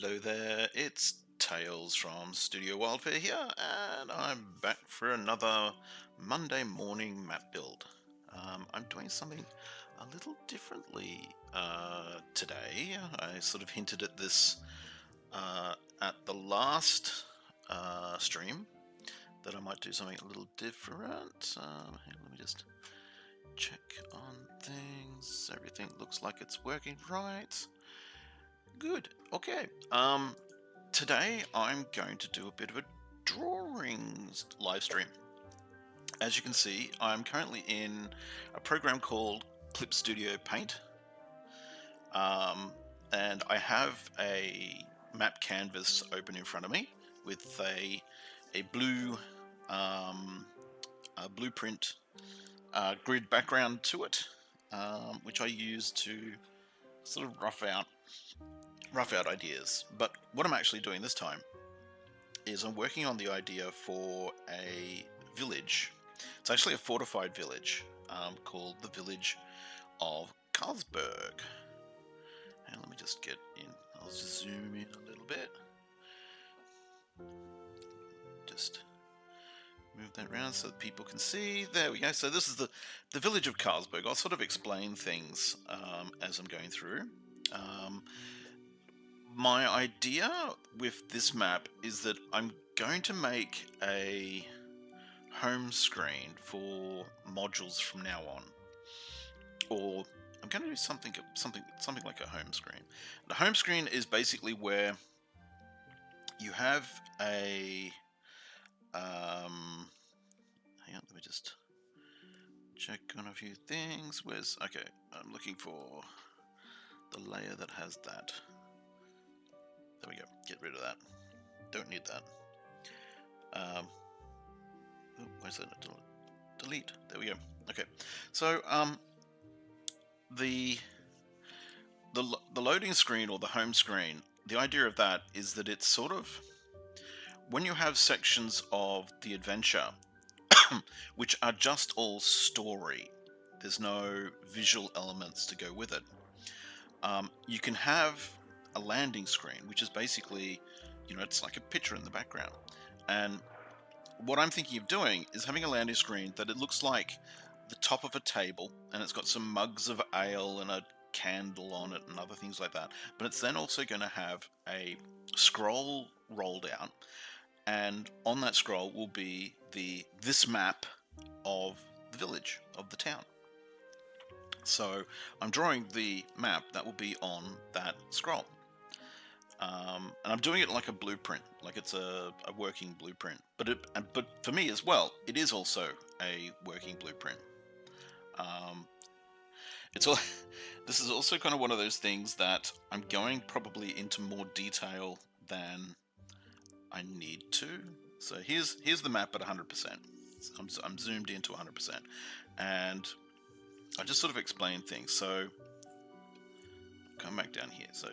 Hello there, it's Tails from Studio Wildfare here, and I'm back for another Monday morning map build. I'm doing something a little differently today. I sort of hinted at this at the last stream that I might do something a little different. Let me just check on things. Everything looks like it's working right. Good. Okay. Today I'm going to do a bit of a drawings live stream. As you can see, I'm currently in a program called Clip Studio Paint, and I have a map canvas open in front of me with a blue blueprint grid background to it, which I use to sort of rough out ideas. But what I'm actually doing this time is I'm working on the idea for a village. It's actually a fortified village called the village of Carlsburg. And let me just get in. I'll just zoom in a little bit. Just move that around so that people can see. There we go. So this is the village of Carlsburg. I'll sort of explain things as I'm going through. My idea with this map is that I'm going to make a home screen for modules from now on, or I'm going to do something like a home screen. The home screen is basically where you have a hang on, let me just check on a few things. Okay, I'm looking for the layer that has that. There we go. Get rid of that. Don't need that. Where's that? Delete. There we go. Okay. So the loading screen or the home screen. The idea of that is that it's sort of when you have sections of the adventure, which are just all story. There's no visual elements to go with it. You can have a landing screen, which is basically, it's like a picture in the background. And what I'm thinking of doing is having a landing screen that it looks like the top of a table, and it's got some mugs of ale and a candle on it and other things like that. But it's then also going to have a scroll rolled out, and on that scroll will be this map of the village, of the town. So I'm drawing the map that will be on that scroll. And I'm doing it like a blueprint, like it's a working blueprint. But for me as well, it is also a working blueprint. This is also kind of one of those things that I'm going probably into more detail than I need to. So here's the map at 100%. I'm zoomed into 100%, and I just sort of explain things. So come back down here. So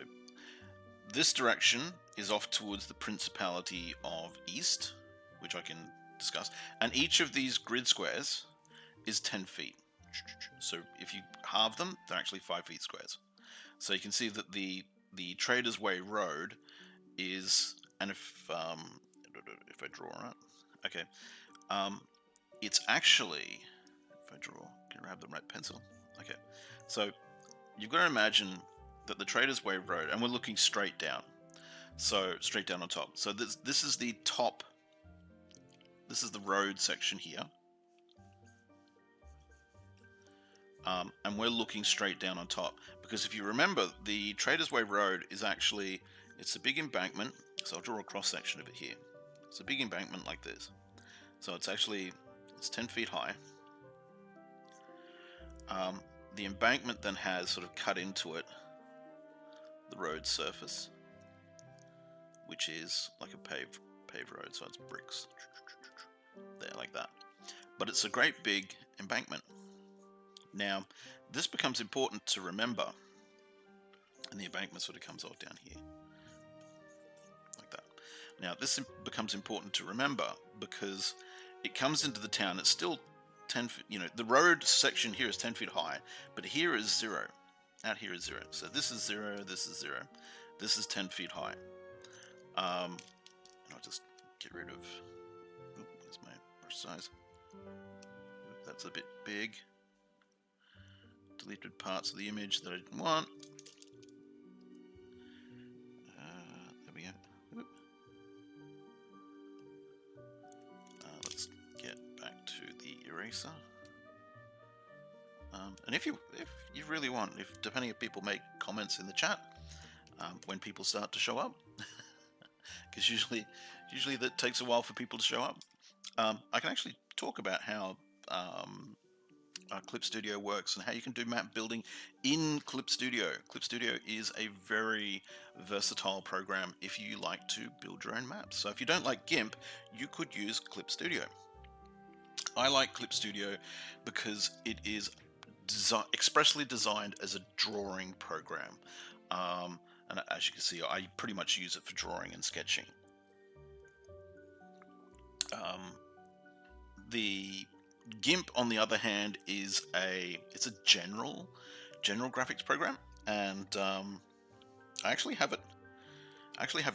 this direction is off towards the Principality of East, which I can discuss. And each of these grid squares is 10 feet. So if you halve them, they're actually 5 feet squares. So you can see that the Traders Way Road is, and if I draw right, okay, it's actually, if I draw, can I grab the red pencil? Okay, so you've got to imagine that the Traders Way Road, and we're looking straight down, so straight down on top. So this is the top. This is the road section here, and we're looking straight down on top. Because if you remember, the Traders Way Road is actually, it's a big embankment. So I'll draw a cross section of it here. It's a big embankment like this. So it's 10 feet high. The embankment then has sort of cut into it the road surface, which is like a paved road, so it's bricks there like that. But it's a great big embankment. Now this becomes important to remember, and the embankment sort of comes off down here like that. Now this becomes important to remember because it comes into the town. It's still 10 feet, the road section here is 10 feet high, but here is 0. Out here is 0. So this is 0, this is 0. This is 10 feet high. And I'll just get rid of. There's my brush size. That's a bit big. Deleted parts of the image that I didn't want. There we go. Let's get back to the eraser. And if you really want, depending if people make comments in the chat when people start to show up, because usually that takes a while for people to show up. I can actually talk about how Clip Studio works and how you can do map building in Clip Studio. Clip Studio is a very versatile program if you like to build your own maps. So if you don't like GIMP, you could use Clip Studio. I like Clip Studio because it is expressly designed as a drawing program. And as you can see, I pretty much use it for drawing and sketching. The GIMP, on the other hand, is it's a general graphics program, and I actually have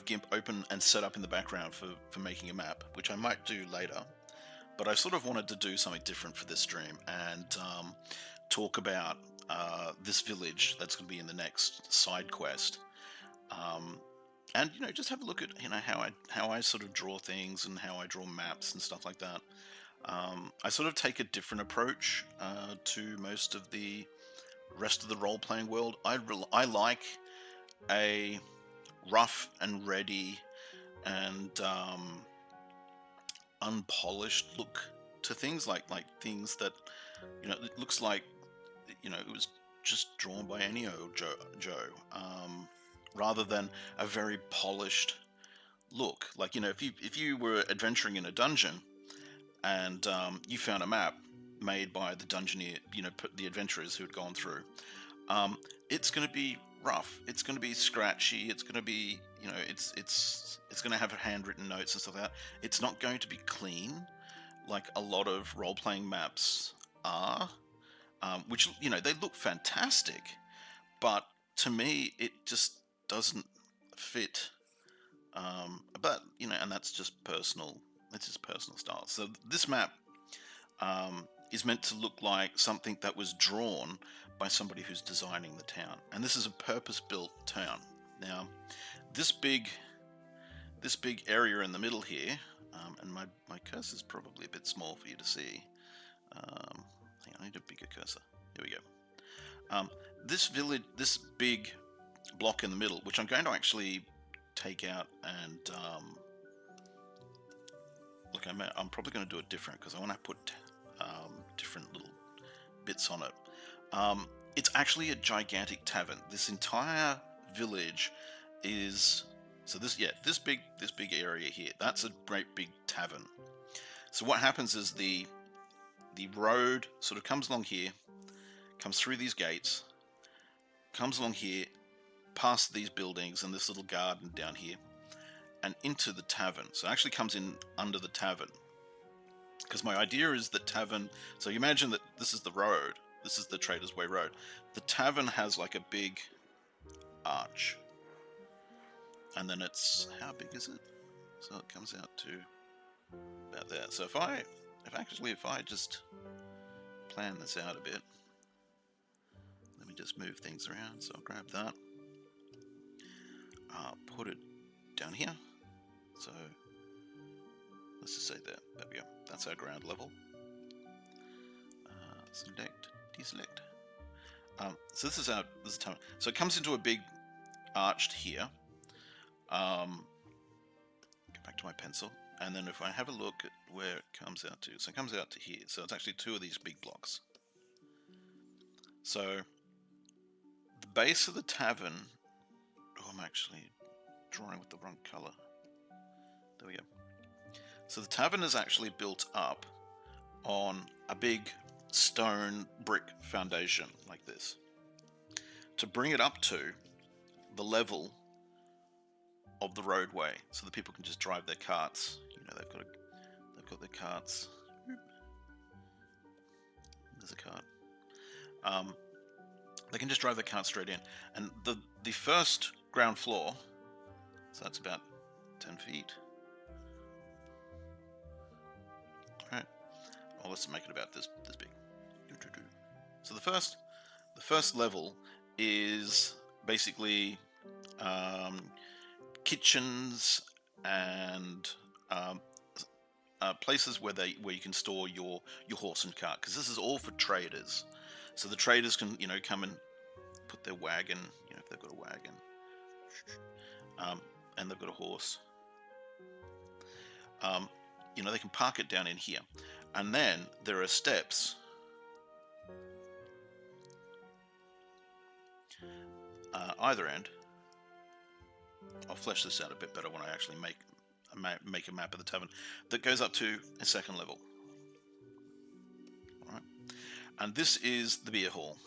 GIMP open and set up in the background for making a map, which I might do later. But I sort of wanted to do something different for this stream and talk about this village that's going to be in the next side quest. And just have a look at how I sort of draw things and how I draw maps and stuff like that. I sort of take a different approach to most of the rest of the role-playing world. I like a rough and ready and unpolished look to things, like things that it looks like it was just drawn by any old Joe. Rather than a very polished look. Like, if you were adventuring in a dungeon and you found a map made by the dungeoneer, the adventurers who had gone through, it's going to be rough. It's going to be scratchy. It's going to be, it's going to have handwritten notes and stuff like that. It's not going to be clean like a lot of role-playing maps are, which, they look fantastic, but to me, it just doesn't fit. But and that's just personal. It's just personal style. So this map is meant to look like something that was drawn by somebody who's designing the town, and this is a purpose-built town. Now, this big area in the middle here, and my cursor is probably a bit small for you to see. Hang on, I need a bigger cursor. Here we go. This big block in the middle, which I'm going to actually take out and look, I'm probably going to do it different because I want to put different little bits on it. It's actually a gigantic tavern. This entire village is this big area here. That's a great big tavern. So what happens is the road sort of comes along here, comes through these gates, comes along here, past these buildings and this little garden down here, and into the tavern. So it actually comes in under the tavern. Because my idea is that tavern, so you imagine that this is the road, this is the Traders Way Road. The tavern has like a big arch. And then it's, how big is it? So it comes out to about there. So if I just plan this out a bit, let me just move things around. So I'll grab that. Put it down here. So let's just say there we go. That's our ground level. Select, deselect. So this is time. So it comes into a big arched here. Go back to my pencil, and then if I have a look at where it comes out to, so it comes out to here. So it's actually two of these big blocks. So the base of the tavern. Oh, I'm actually drawing with the wrong color. There we go. So the tavern is actually built up on a big stone brick foundation like this. To bring it up to the level of the roadway, so that people can just drive their carts. They've got their carts. There's a cart. They can just drive their cart straight in, and the first ground floor. So that's about 10 feet. Alright. Well, let's make it about this big. So the first level is basically kitchens and places where you can store your horse and cart, because this is all for traders. So the traders can come and put their wagon, if they've got a wagon, and they've got a horse, they can park it down in here, and then there are steps either end. I'll flesh this out a bit better when I actually make a map of the tavern that goes up to a second level. All right, and this is the beer hall.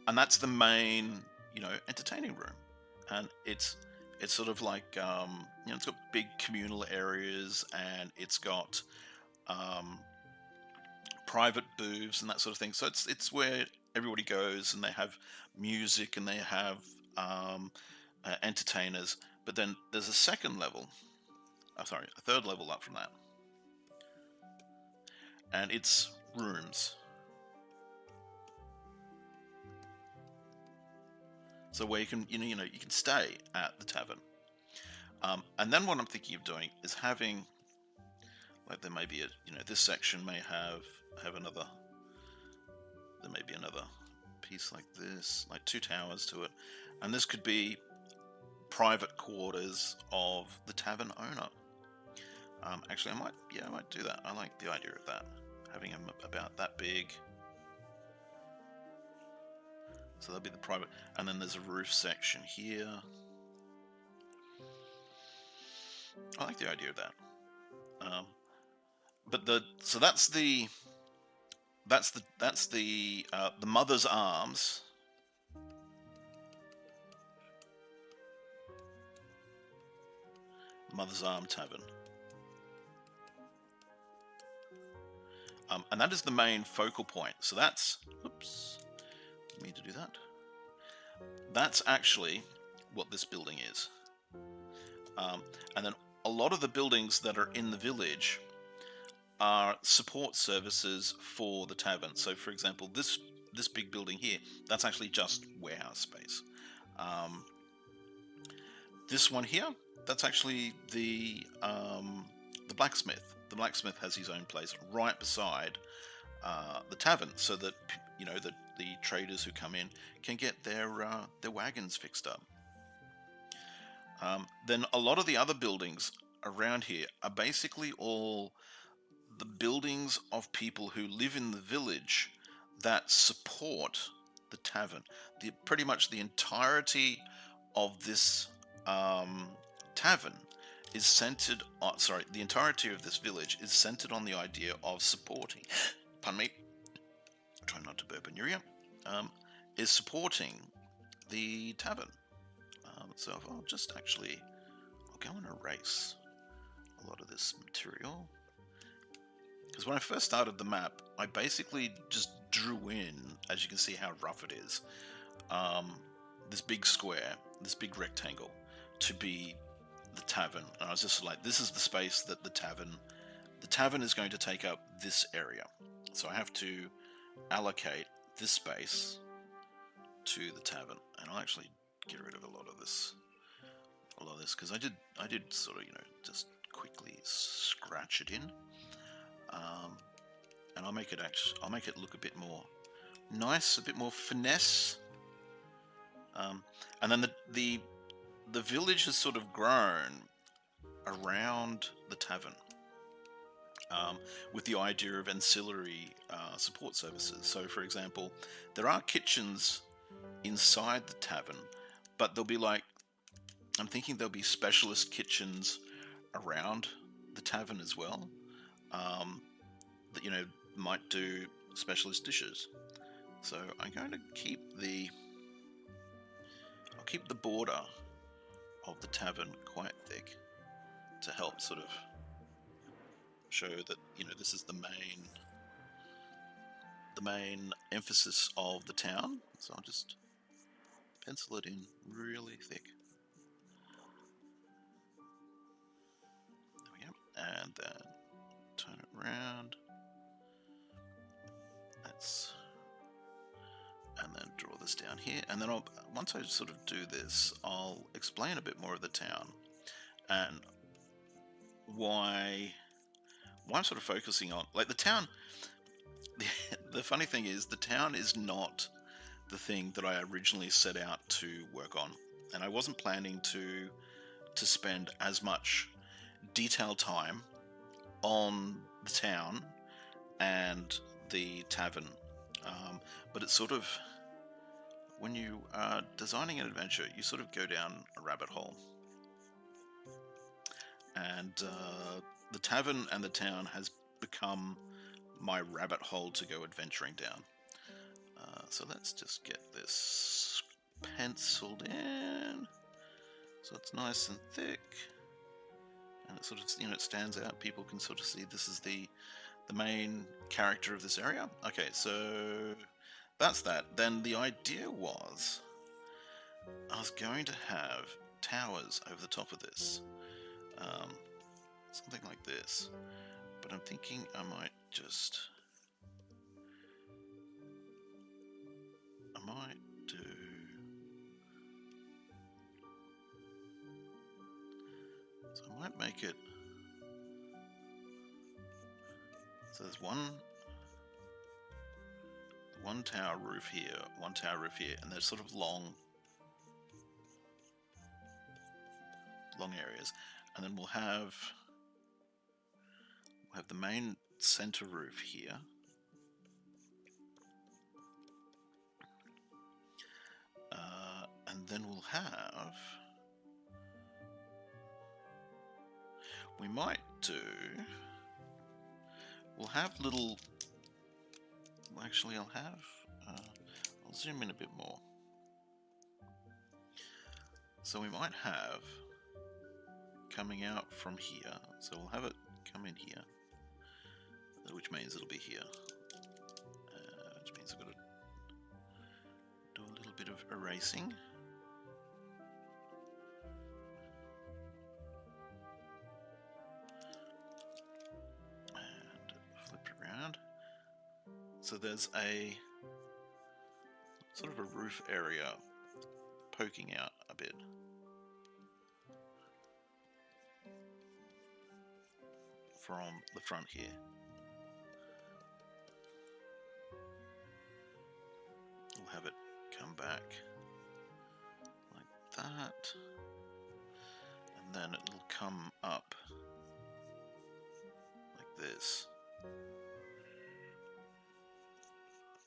And that's the main, entertaining room, and it's sort of like, it's got big communal areas, and it's got private booths and that sort of thing. So it's where everybody goes, and they have music, and they have entertainers. But then there's a second level, a third level up from that, and it's rooms. So where you can you can stay at the tavern, and then what I'm thinking of doing is having, like, there may be this section may have another. There may be another piece like this, like 2 towers to it, and this could be private quarters of the tavern owner. Actually, I might do that. I like the idea of that, having them about that big. So that'll be the private, and then there's a roof section here. I like the idea of that. But that's the Mother's Arms. Mother's Arm Tavern. And that is the main focal point. So that's, oops, I need to do that. That's actually what this building is. And then a lot of the buildings that are in the village are support services for the tavern. So, for example, this big building here, that's actually just warehouse space. This one here, that's actually the blacksmith. The blacksmith has his own place right beside the tavern, so that the traders who come in can get their wagons fixed up. Then a lot of the other buildings around here are basically all the buildings of people who live in the village that support the tavern. Pretty much the entirety of this tavern is centered on, the entirety of this village is centered on the idea of supporting, pardon me, try not to burp in your ear, is supporting the tavern. So I'll just I'll go and erase a lot of this material. Because when I first started the map, I basically just drew in, as you can see how rough it is, this big square, this big rectangle, to be the tavern. And I was just like, this is the space that the tavern is going to take up, this area. So I have to allocate this space to the tavern. And I'll actually get rid of a lot of this, because I did sort of, just quickly scratch it in. And I'll make it look a bit more nice, a bit more finesse. And then the village has sort of grown around the tavern, with the idea of ancillary support services. So, for example, there are kitchens inside the tavern, but I'm thinking there'll be specialist kitchens around the tavern as well, that might do specialist dishes. So I'm going to keep the border of the tavern quite thick to help sort of show that this is the main emphasis of the town. So I'll just pencil it in really thick. There we go. And then turn it around. And then draw this down here. And then once I sort of do this, I'll explain a bit more of the town and why I'm sort of focusing on, like, the town. The funny thing is, the town is not the thing that I originally set out to work on, and I wasn't planning to spend as much detailed time on the town and the tavern. But it's sort of, when you are designing an adventure, you sort of go down a rabbit hole. And the tavern and the town has become my rabbit hole to go adventuring down. So let's just get this penciled in so it's nice and thick, and it sort of, it stands out. People can sort of see this is the main character of this area. Okay, so that's that. Then the idea was I was going to have towers over the top of this, something like this, but I'm thinking I might do, so I might make it, so there's one tower roof here, one tower roof here, and they're sort of long areas, and then we'll have the main center roof here, and then we'll have little, well, actually I'll zoom in a bit more. So we might have coming out from here, so we'll have it come in here, which means it'll be here, which means I've got to do a little bit of erasing. And flip it around. So there's a sort of a roof area poking out a bit. From the front here. We'll have it come back like that, and then it'll come up like this.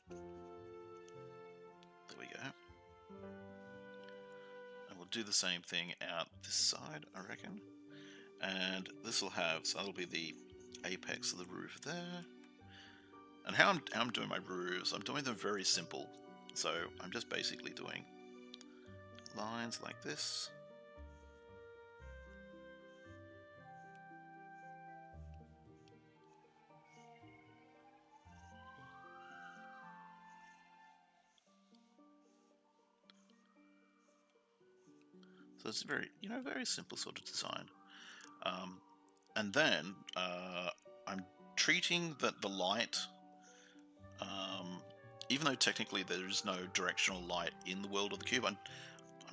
There we go. And we'll do the same thing out this side, I reckon. And this will have, so that'll be the apex of the roof there. And how I'm doing my roofs, I'm doing them very simple. So I'm just basically doing lines like this. So it's very, very simple sort of design. And then I'm treating the light, even though technically there is no directional light in the world of the cube, I'm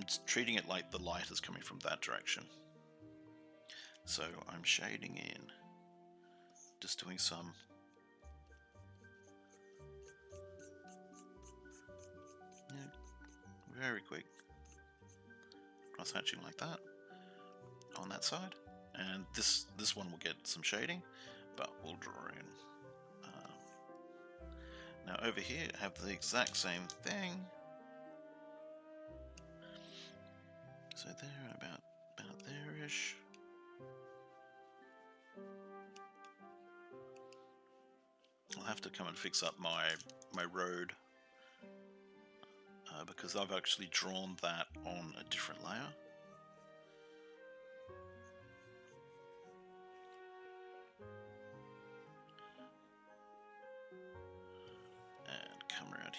just treating it like the light is coming from that direction. So I'm shading in, just doing some very quick cross hatching like that on that side. And this one will get some shading, but we'll draw in. Now over here, I have the exact same thing. So there, and about there-ish. I'll have to come and fix up my road, because I've actually drawn that on a different layer.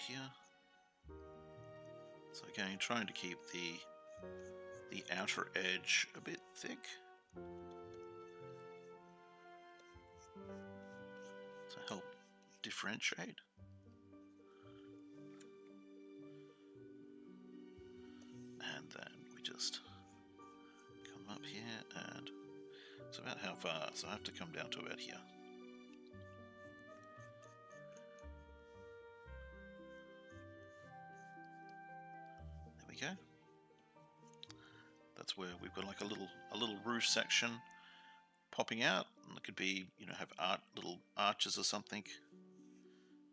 Here. So again, trying to keep the outer edge a bit thick. To help differentiate. And then we just come up here, and it's about how far? So I have to come down to about here. There we go. That's where we've got like a little roof section popping out, and it could be, you know, have little arches or something,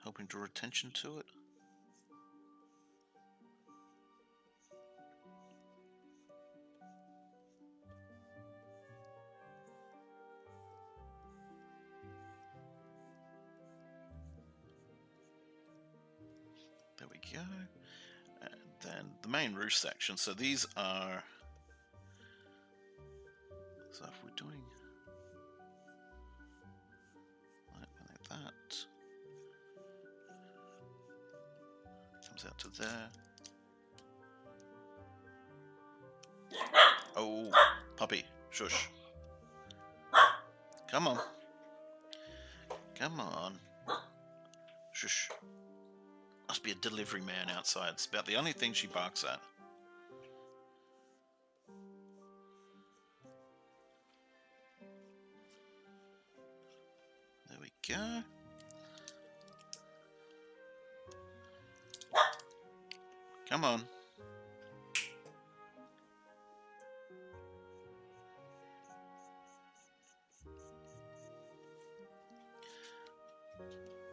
helping draw attention to it. There we go. And then the main roof section. So these are, so if we're doing like that, comes out to there. Oh, puppy, shush. Come on. Come on. Shush. Must be a delivery man outside. It's about the only thing she barks at. There we go. Come on.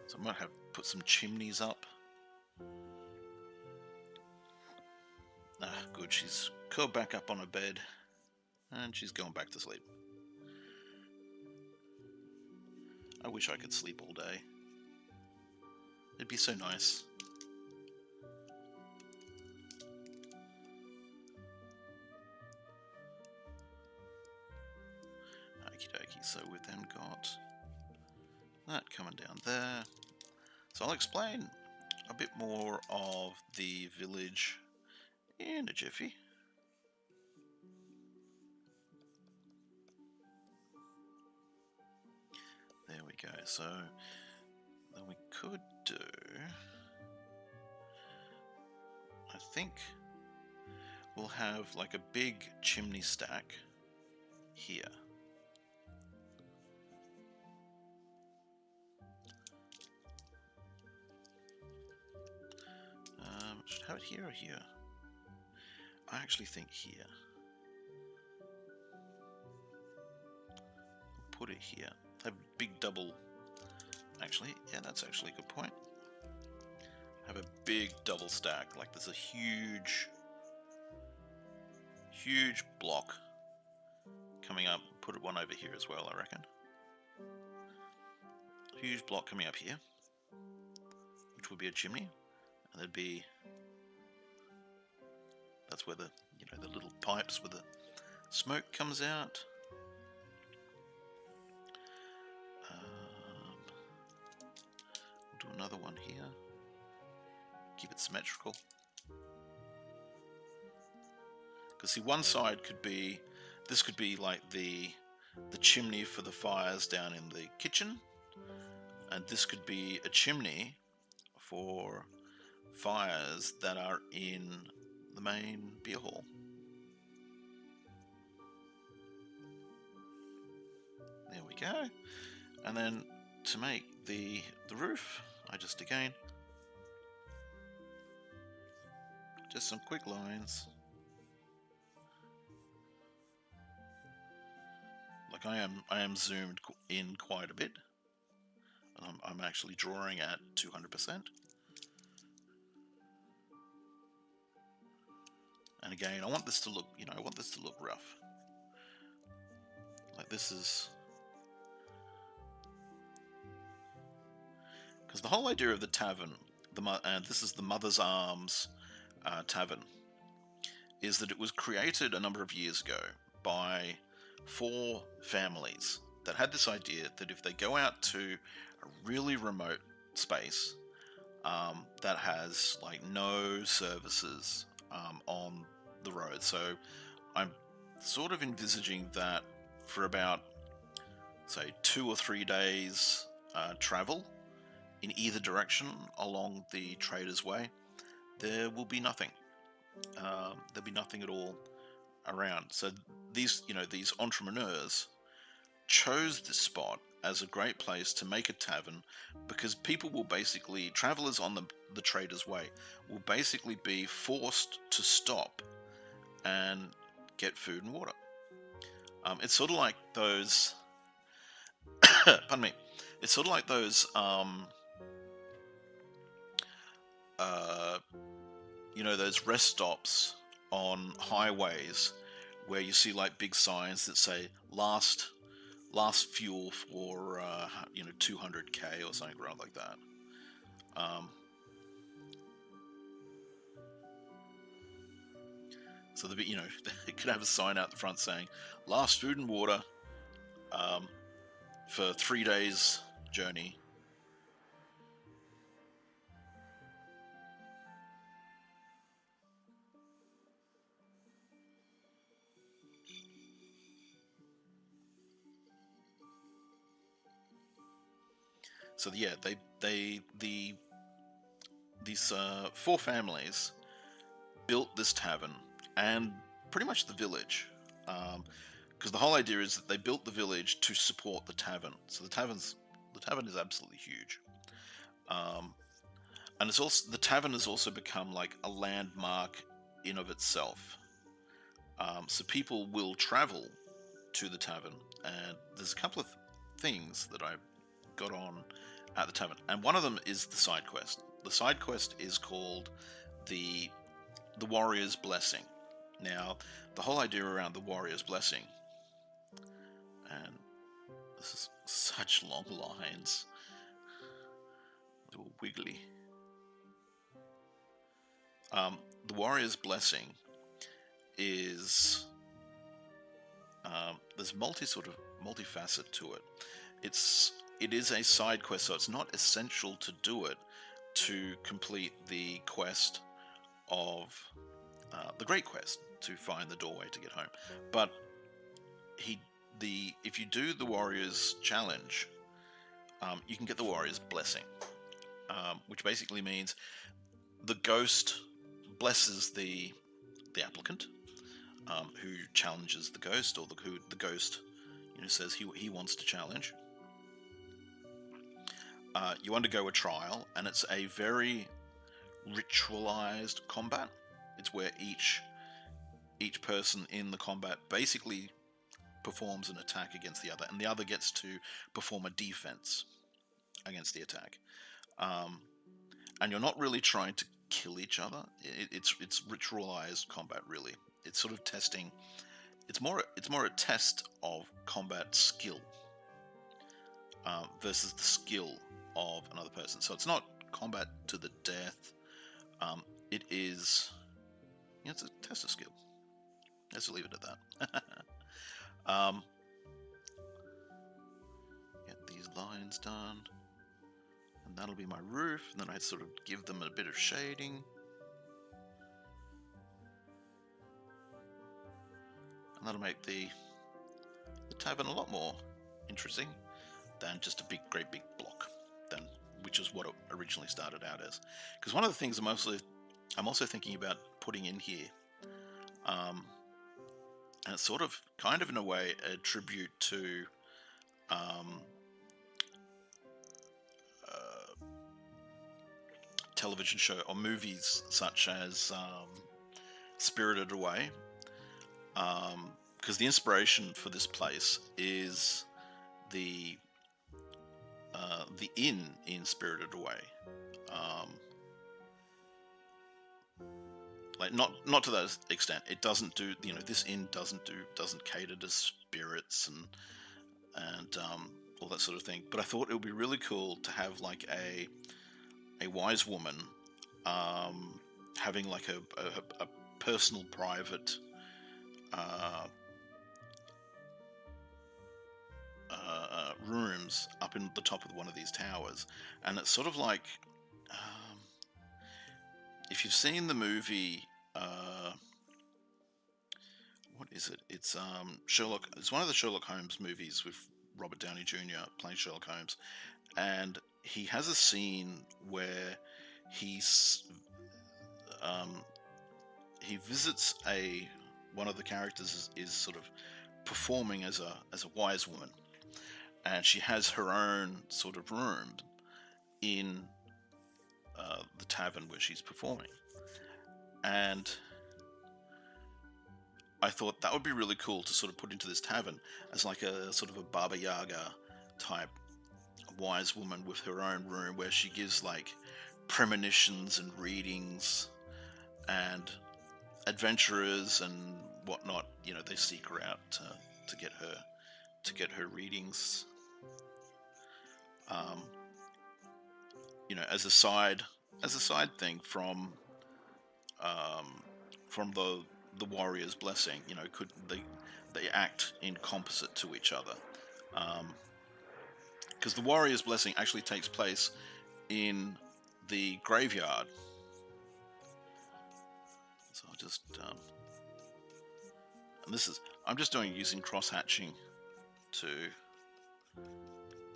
So I might have put some chimneys up. Ah, good. She's curled back up on her bed, and she's going back to sleep. I wish I could sleep all day. It'd be so nice. Okie dokie, so we've then got that coming down there. So I'll explain a bit more of the village in a jiffy. There we go. So then we could do, I think we'll have like a big chimney stack here. Should have it here or here? I actually think here. Put it here. Have a big double. Actually, yeah, that's actually a good point. Have a big double stack. Like there's a huge block coming up. Put one over here as well, I reckon. Huge block coming up here, which would be a chimney, and there'd be, that's where the, you know, the little pipes where the smoke comes out. We'll do another one here. Keep it symmetrical. Because see, one side could be, this could be like the chimney for the fires down in the kitchen, and this could be a chimney for fires that are in the main beer hall. There we go. And then to make the roof, I just again just some quick lines. Like I am zoomed in quite a bit. I'm actually drawing at 200%. And again, I want this to look, you know, I want this to look rough. Like this is, because the whole idea of the tavern, and this is the Mother's Arms Tavern, is that it was created a number of years ago by 4 families that had this idea that if they go out to a really remote space that has like no services, on the road. So I'm sort of envisaging that for about, say, 2 or 3 days travel in either direction along the Traders Way, there will be nothing. There'll be nothing at all around. So these entrepreneurs chose this spot as a great place to make a tavern, because people will basically, travelers on the Traders Way will basically be forced to stop and get food and water. It's sort of like those pardon me, it's sort of like those those rest stops on highways where you see like big signs that say last fuel for 200k or something around like that. So there'll be, it could have a sign out the front saying last food and water for 3 days journey. So yeah, these 4 families built this tavern and pretty much the village, because the whole idea is that they built the village to support the tavern. So the tavern is absolutely huge, and it's also, the tavern has also become like a landmark in of itself. So people will travel to the tavern, and there's a couple of things that I got on at the tavern, and one of them is the side quest. The side quest is called the Warrior's Blessing. Now, the whole idea around the Warrior's Blessing, and this is such long lines, they were wiggly. The Warrior's Blessing is there's multifaceted to it. It is a side quest, so it's not essential to do it to complete the quest of the Great Quest, to find the doorway to get home. But if you do the Warrior's Challenge, you can get the Warrior's Blessing, which basically means the ghost blesses the applicant who challenges the ghost, or the ghost says he wants to challenge. You undergo a trial, and it's a very ritualized combat. It's where each person in the combat basically performs an attack against the other, and the other gets to perform a defense against the attack. And you're not really trying to kill each other. It's ritualized combat, really. It's sort of testing. It's more a test of combat skill versus the skill of another person. So it's not combat to the death. It is, it's a test of skill. Let's leave it at that. Get these lines done, and that'll be my roof. And then I sort of give them a bit of shading. And that'll make the tavern a lot more interesting than just a great big block, which is what it originally started out as. Because one of the things I'm also thinking about putting in here, and it's sort of kind of in a way a tribute to television show or movies such as Spirited Away, because the inspiration for this place is the inn in Spirited Away. Like not to that extent. It doesn't do, this inn doesn't cater to spirits and all that sort of thing. But I thought it would be really cool to have like a wise woman having like a personal private rooms up in the top of one of these towers. And it's sort of like, if you've seen the movie what is it? It's Sherlock. It's one of the Sherlock Holmes movies with Robert Downey Jr. playing Sherlock Holmes, and he has a scene where he's he visits one of the characters is sort of performing as a wise woman, and she has her own sort of room in the tavern where she's performing. And I thought that would be really cool to sort of put into this tavern as like a sort of a Baba Yaga type wise woman with her own room where she gives like premonitions and readings, and adventurers and whatnot, you know, they seek her out to get her readings. You know, as a side thing from the warrior's blessing. You know, could they act in composite to each other? Because the warrior's blessing actually takes place in the graveyard. So I'll just and I'm just using cross hatching to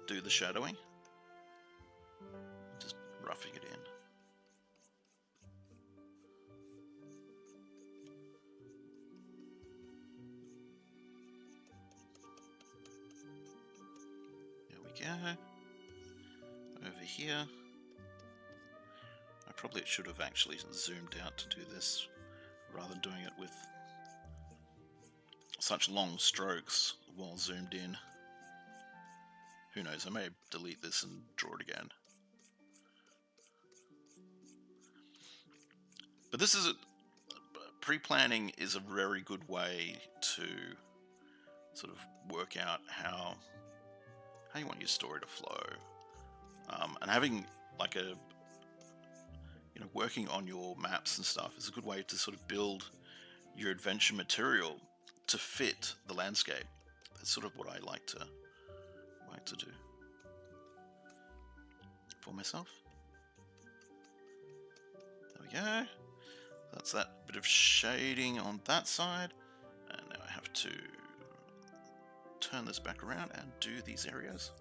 do the shadowing, just roughing it in. There we go. Over here, I probably should have actually zoomed out to do this rather than doing it with such long strokes while zoomed in. Who knows, I may delete this and draw it again. But this is pre-planning is a very good way to sort of work out how you want your story to flow, and having like working on your maps and stuff is a good way to sort of build your adventure material to fit the landscape. That's sort of what I like to do for myself. There we go. That's that bit of shading on that side, and now I have to turn this back around and do these areas.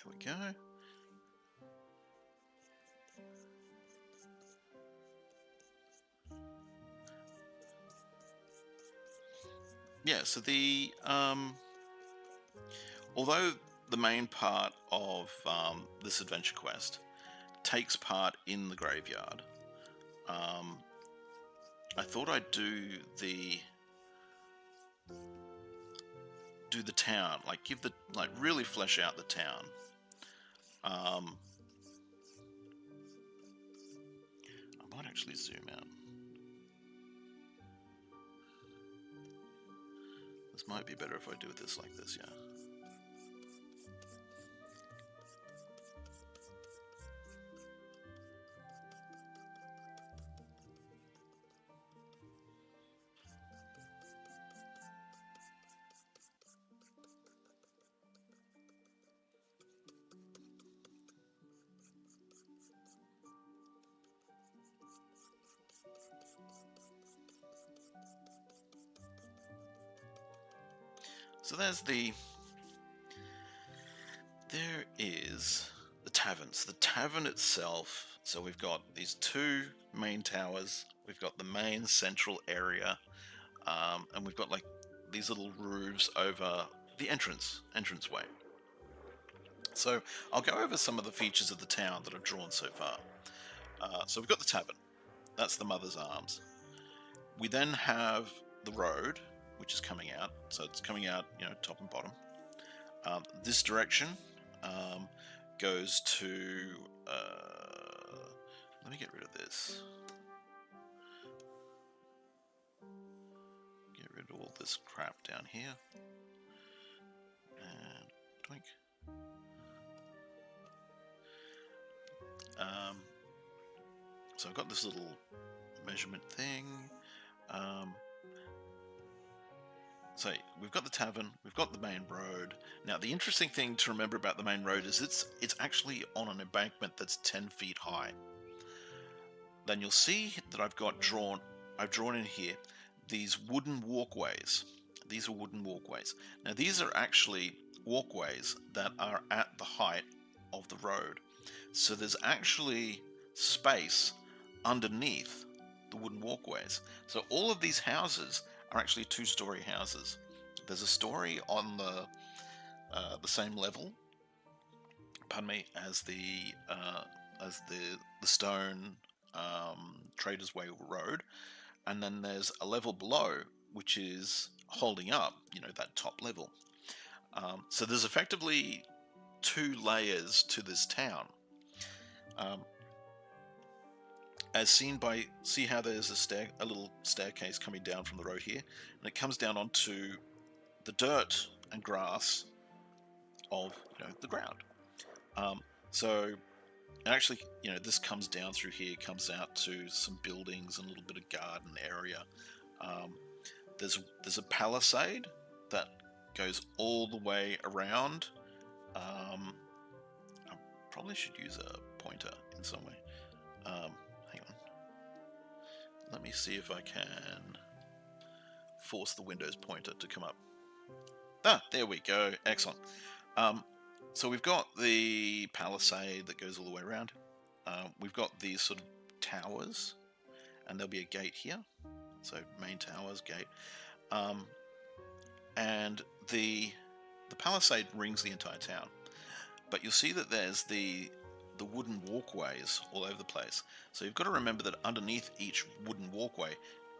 There we go. Yeah, so the although the main part of this adventure quest takes part in the graveyard, I thought I'd do the town, like really flesh out the town. I might actually zoom out. This might be better if I do this like this, yeah. So there is the taverns. The tavern itself, so we've got these two main towers, we've got the main central area, and we've got like these little roofs over the entranceway. So I'll go over some of the features of the town that I've drawn so far. So we've got the tavern, that's the Mother's Arms. We then have the road, which is coming out, so it's coming out, top and bottom. This direction goes to, let me get rid of this. Get rid of all this crap down here. And twink. So I've got this little measurement thing. So we've got the tavern, we've got the main road. Now the interesting thing to remember about the main road is it's actually on an embankment that's 10 feet high. Then you'll see that I've drawn in here these wooden walkways. These are wooden walkways. Now these are actually walkways that are at the height of the road. So there's actually space underneath the wooden walkways. So all of these houses are actually two-story houses. There's a story on the same level, pardon me, as the stone Traders Way Road, and then there's a level below which is holding up, that top level. So there's effectively two layers to this town. As seen see how there's a little staircase coming down from the road here, and it comes down onto the dirt and grass of the ground. So actually, this comes down through here, comes out to some buildings and a little bit of garden area. There's a palisade that goes all the way around. I probably should use a pointer in some way. Hang on. Let me see if I can force the Windows pointer to come up. There we go. Excellent. So we've got the palisade that goes all the way around. We've got these sort of towers, and there'll be a gate here. So main towers, gate. And the palisade rings the entire town. But you'll see that there's the wooden walkways all over the place. So you've got to remember that underneath each wooden walkway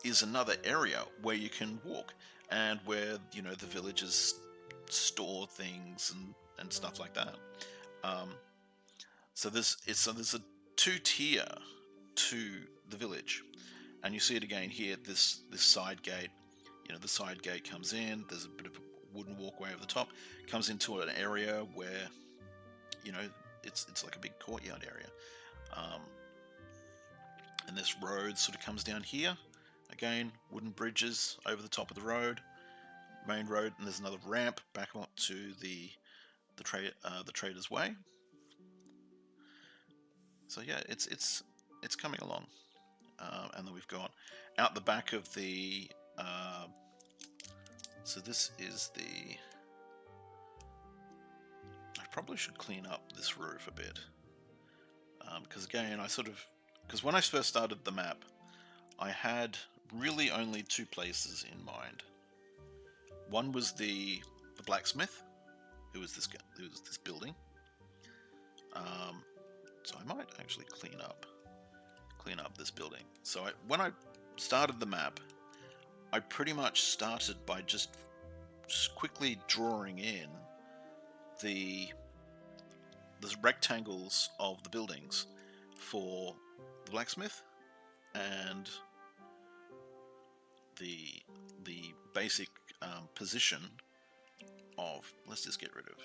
is another area where you can walk, and where the villagers store things and stuff like that. So there's a two-tier to the village, and you see it again here. This side gate, the side gate comes in. There's a bit of a wooden walkway over the top, comes into an area where it's like a big courtyard area. And this road sort of comes down here. Again, wooden bridges over the top of the road, main road, and there's another ramp back up to the Traders Way. So yeah, it's coming along. And then we've got out the back of the. So this is the. I probably should clean up this roof a bit, because again, because when I first started the map, I had really only two places in mind. One was the blacksmith, who was this building. So I might actually clean up this building. So when I started the map, I pretty much started by just quickly drawing in the rectangles of the buildings for the blacksmith and the basic position of. Let's just get rid of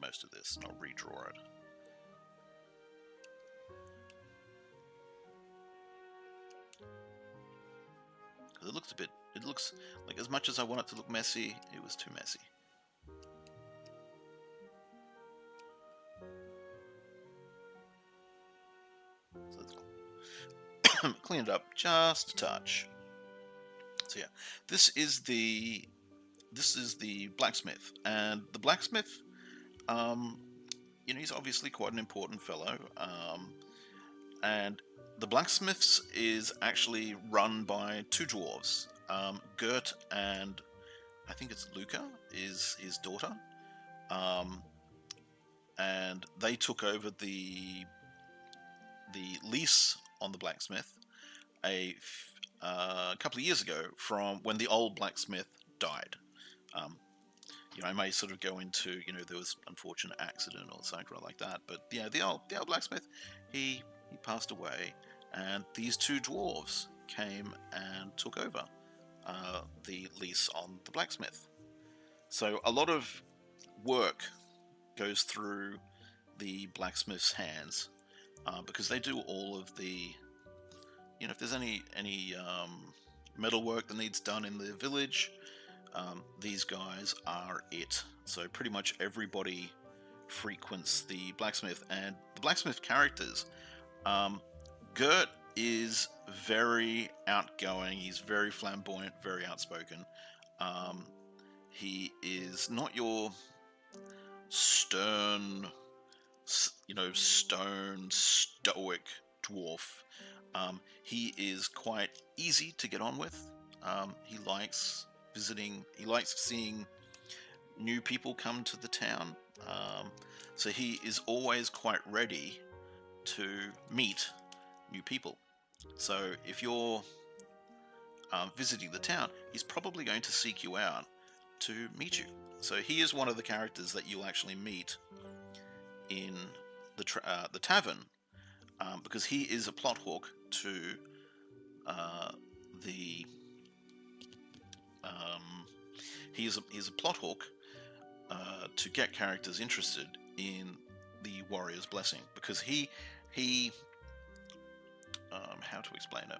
most of this and I'll redraw it. Because it looks like, as much as I want it to look messy, it was too messy. So let's clean it up just a touch. So yeah, this is the blacksmith, and the blacksmith, he's obviously quite an important fellow, and the blacksmith's is actually run by two dwarves, Gert and I think it's Luca is his daughter, and they took over the lease on the blacksmith a couple of years ago from when the old blacksmith died. I may sort of go into, there was an unfortunate accident or something like that, but the old blacksmith, he passed away, and these two dwarves came and took over the lease on the blacksmith. So a lot of work goes through the blacksmith's hands, because they do all of the, if there's any metal work that needs done in the village, these guys are it. So pretty much everybody frequents the blacksmith, and the blacksmith characters. Gert is very outgoing. He's very flamboyant, very outspoken. He is not your stern, stone, stoic dwarf. He is quite easy to get on with. He likes visiting. He likes seeing new people come to the town. So he is always quite ready to meet new people. So if you're visiting the town, he's probably going to seek you out to meet you. So he is one of the characters that you'll actually meet in the tavern, because he is a plot hook to the. He's a plot hook to get characters interested in the Warrior's Blessing, because he how to explain it?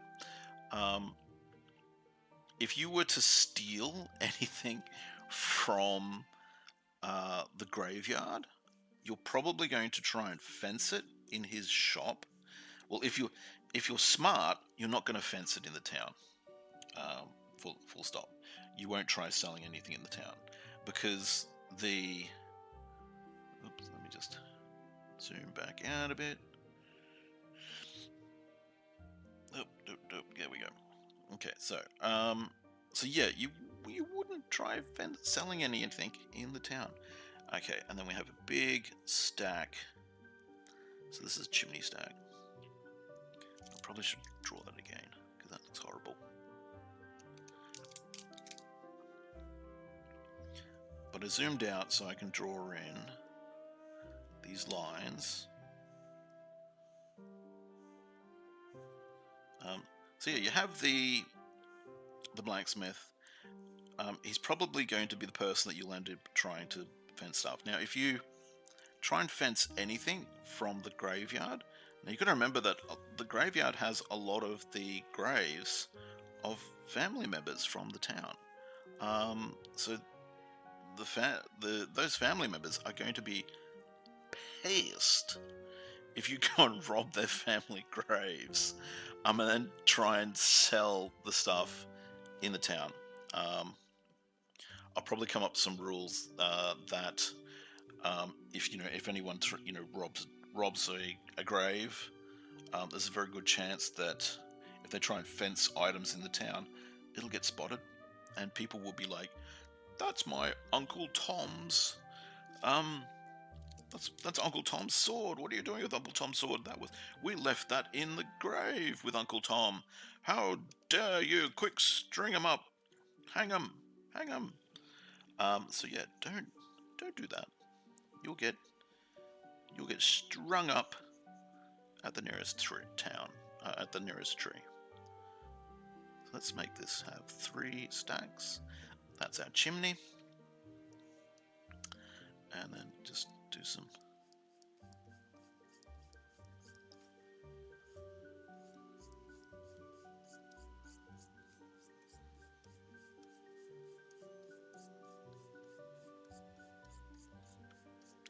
If you were to steal anything from the graveyard, you're probably going to try and fence it in his shop. Well, if you're smart, you're not going to fence it in the town. Full stop. You won't try selling anything in the town, because the. Oops, let me just zoom back out a bit. There we go. Okay, so yeah, you wouldn't try selling anything in the town. Okay, and then we have a big stack. So this is chimney stack. I probably should draw that again, because that looks horrible. But I zoomed out so I can draw in these lines. So yeah, you have the blacksmith. He's probably going to be the person that you'll end up trying to fence stuff. Now, if you try and fence anything from the graveyard, now you've got to remember that the graveyard has a lot of the graves of family members from the town. So those family members are going to be pissed if you go and rob their family graves, and then try and sell the stuff in the town. I'll probably come up with some rules that if anyone robs a grave, there's a very good chance that if they try and fence items in the town, it'll get spotted, and people will be like, "That's my Uncle Tom's. That's Uncle Tom's sword. What are you doing with Uncle Tom's sword? We left that in the grave with Uncle Tom. How dare you! Quick, string him up. Hang him. So yeah, don't do that. You'll get strung up at the nearest tree. So let's make this have 3 stacks. That's our chimney, and then just do some.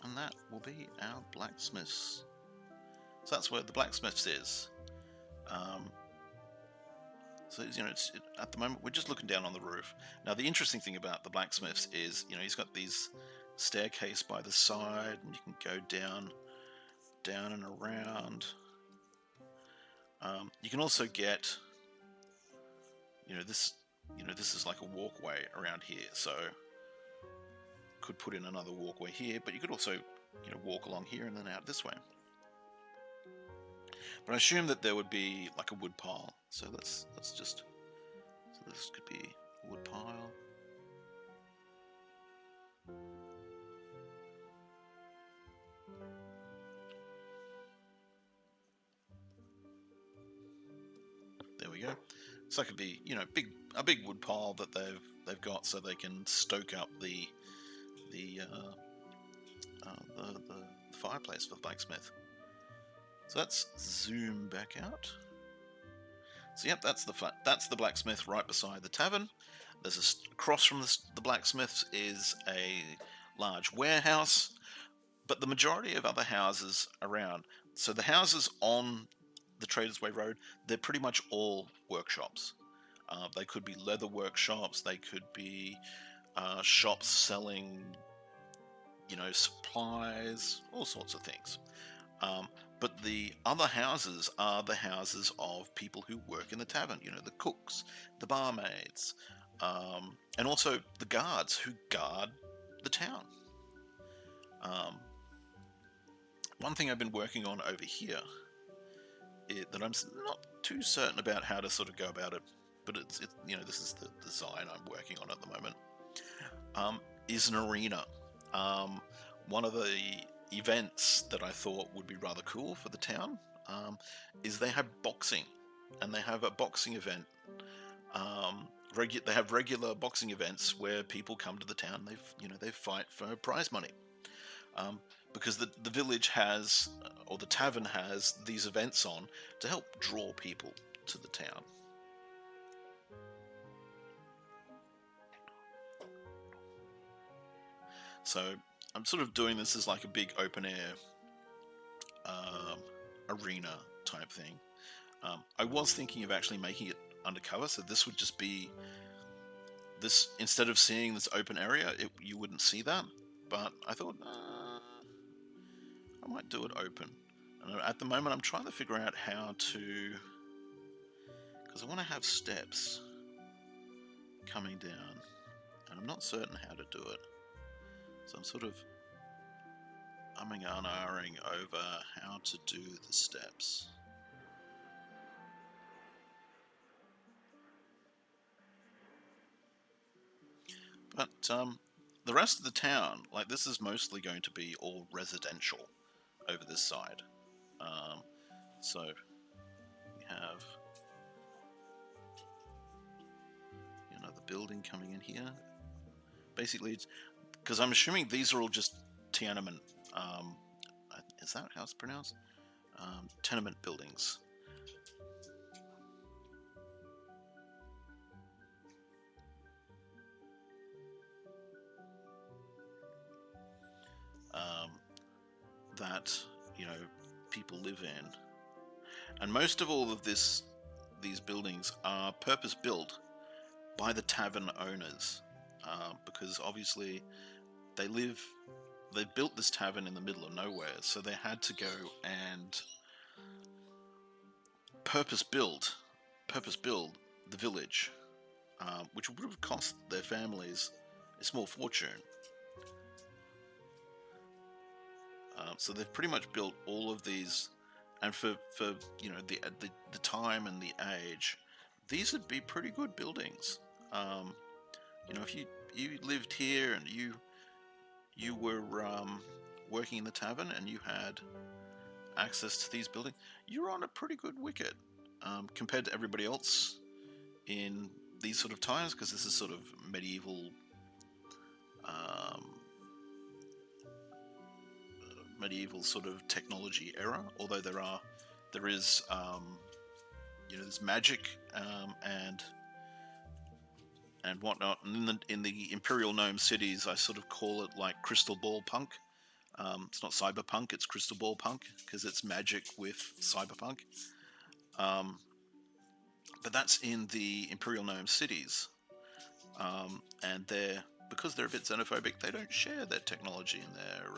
And that will be our blacksmiths. So that's where the blacksmiths is. So at the moment we're just looking down on the roof. Now the interesting thing about the blacksmiths is, he's got these staircase by the side, and you can go down and around. You can also get, this is like a walkway around here, so could put in another walkway here, but you could also, walk along here and then out this way. But I assume that there would be like a wood pile, so let's just, so this could be a wood pile. There we go. So that could be, a big wood pile that they've got, so they can stoke up the fireplace for the blacksmith. So let's zoom back out. So yep, that's the blacksmith right beside the tavern. There's across from the blacksmiths is a large warehouse, but the majority of other houses around. So the houses on the Traders Way Road, they're pretty much all workshops. They could be leather workshops. They could be shops selling, supplies, all sorts of things. Um, but the other houses are the houses of people who work in the tavern. The cooks, the barmaids, and also the guards who guard the town. One thing I've been working on over here that I'm not too certain about how to sort of go about it, but this is the design I'm working on at the moment, is an arena. One of the events that I thought would be rather cool for the town is they have boxing, and they have a boxing event. They have regular boxing events where people come to the town. They fight for prize money. Because the village has, or the tavern has, these events on to help draw people to the town. So I'm sort of doing this as like a big open air arena type thing. I was thinking of actually making it undercover, so this would just be this, instead of seeing this open area, you wouldn't see that. But I thought I might do it open. And at the moment I'm trying to figure out how to, because I want to have steps coming down, and I'm not certain how to do it. So I'm sort of umming and ahhing over how to do the steps. But the rest of the town, like, this is mostly going to be all residential over this side. So we have the building coming in here. Basically, it's because I'm assuming these are all just tenement. Is that how it's pronounced? Tenement buildings. That people live in, and most of all of these buildings are purpose built by the tavern owners, because obviously they built this tavern in the middle of nowhere, so they had to go and purpose build the village, which would have cost their families a small fortune. So they've pretty much built all of these, and for the time and the age, these would be pretty good buildings. If you lived here and you were working in the tavern and you had access to these buildings, you're on a pretty good wicket compared to everybody else in these sort of times, because this is sort of medieval sort of technology era. Although there is there's magic and whatnot. And in the Imperial Gnome cities, I sort of call it like Crystal Ball Punk. It's not cyberpunk, it's Crystal Ball Punk, because it's magic with cyberpunk. But that's in the Imperial Gnome cities. And because they're a bit xenophobic, they don't share their technology and their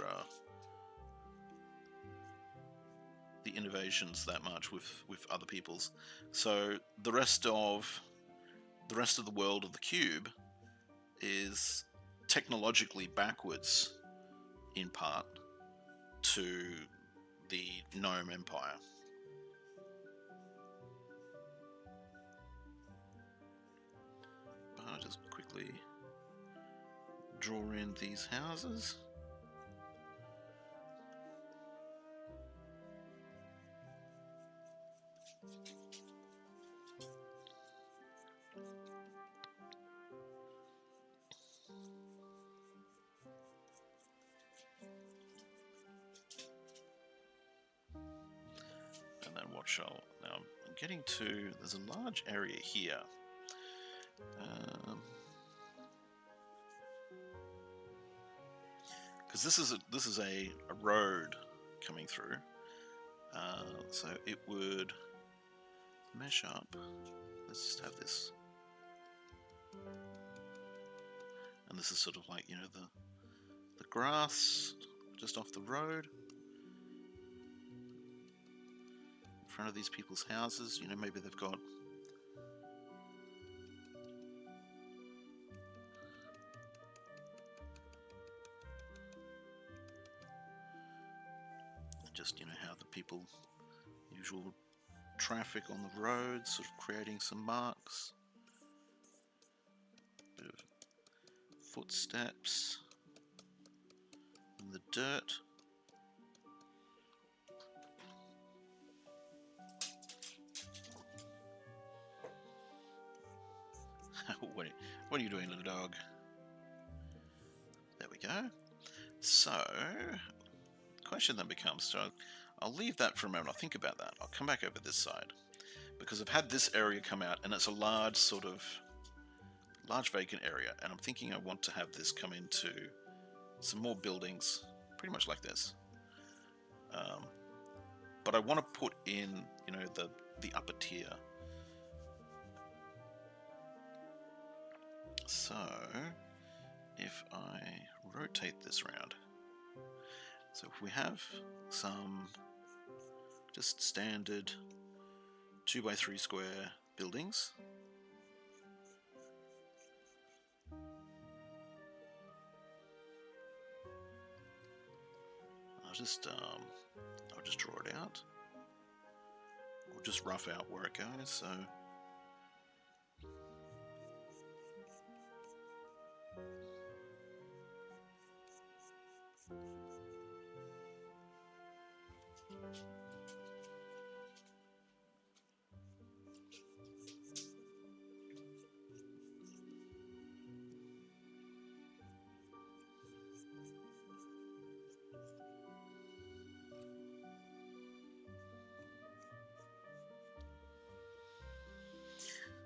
the innovations that much with other people's. So the rest of the world of the cube is technologically backwards, in part, to the Gnome Empire. But I'll just quickly draw in these houses. And then what shall... Now I'm getting to... There's a large area here. Because this is a road coming through. So it would mesh up. Let's just have this. And this is sort of like, you know, the grass just off the road. In front of these people's houses, you know, maybe they've got just, you know, how the people, usual traffic on the road, sort of creating some marks. Bit of footsteps in the dirt. What are you doing, little dog? There we go. So, the question then becomes, so I'll leave that for a moment. I'll think about that. I'll come back over this side, because I've had this area come out, and it's a large sort of vacant area, and I'm thinking I want to have this come into some more buildings, pretty much like this. But I want to put in, you know, the upper tier. So if I rotate this around, so if we have some just standard 2x3 square buildings, I'll just draw it out, or just rough out where it goes.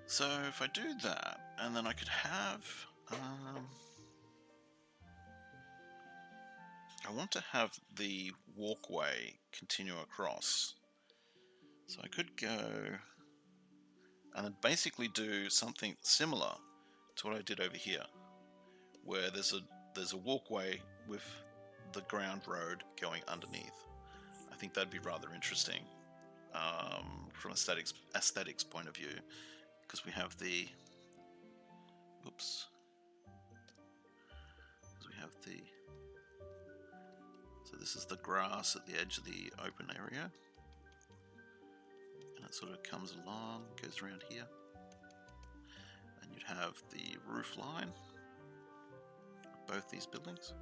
So if I do that, and then I could have, I want to have the walkway continue across. So I could go and then basically do something similar to what I did over here, where there's a walkway with the ground road going underneath. I think that'd be rather interesting from aesthetics point of view, because we have the so this is the grass at the edge of the open area, and it sort of comes along, goes around here, and you'd have the roof line of both these buildings.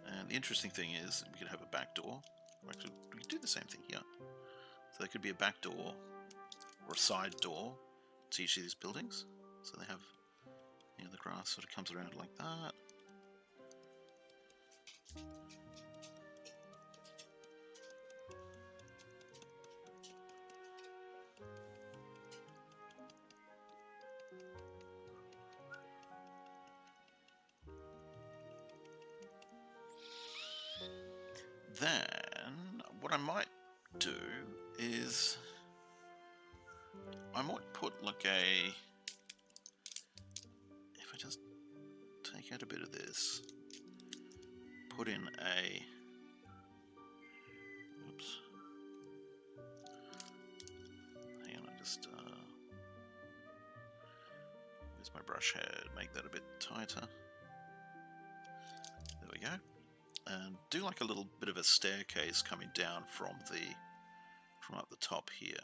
And the interesting thing is we could have a back door. Actually, we could do the same thing here. So there could be a back door or a side door to each of these buildings. So they have, you know, the grass sort of comes around like that. Then what I might do is I might put like a, if I just take out a bit of this, put in a, oops, hang on, I just, where's my brush head, make that a bit tighter, there we go. And do like a little bit of a staircase coming down from up the top here.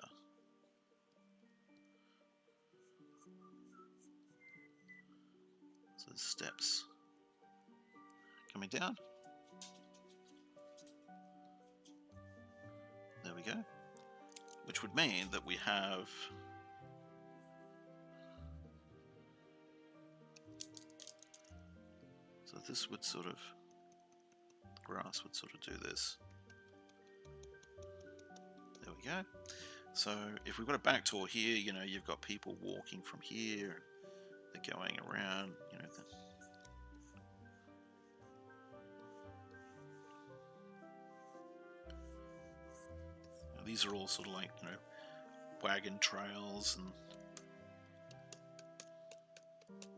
So there's steps coming down. There we go. Which would mean that we have so this would sort of grass would sort of do this. There we go. So if we've got a back tour here, you know, you've got people walking from here, they're going around, you know. These are all sort of like, you know, wagon trails, and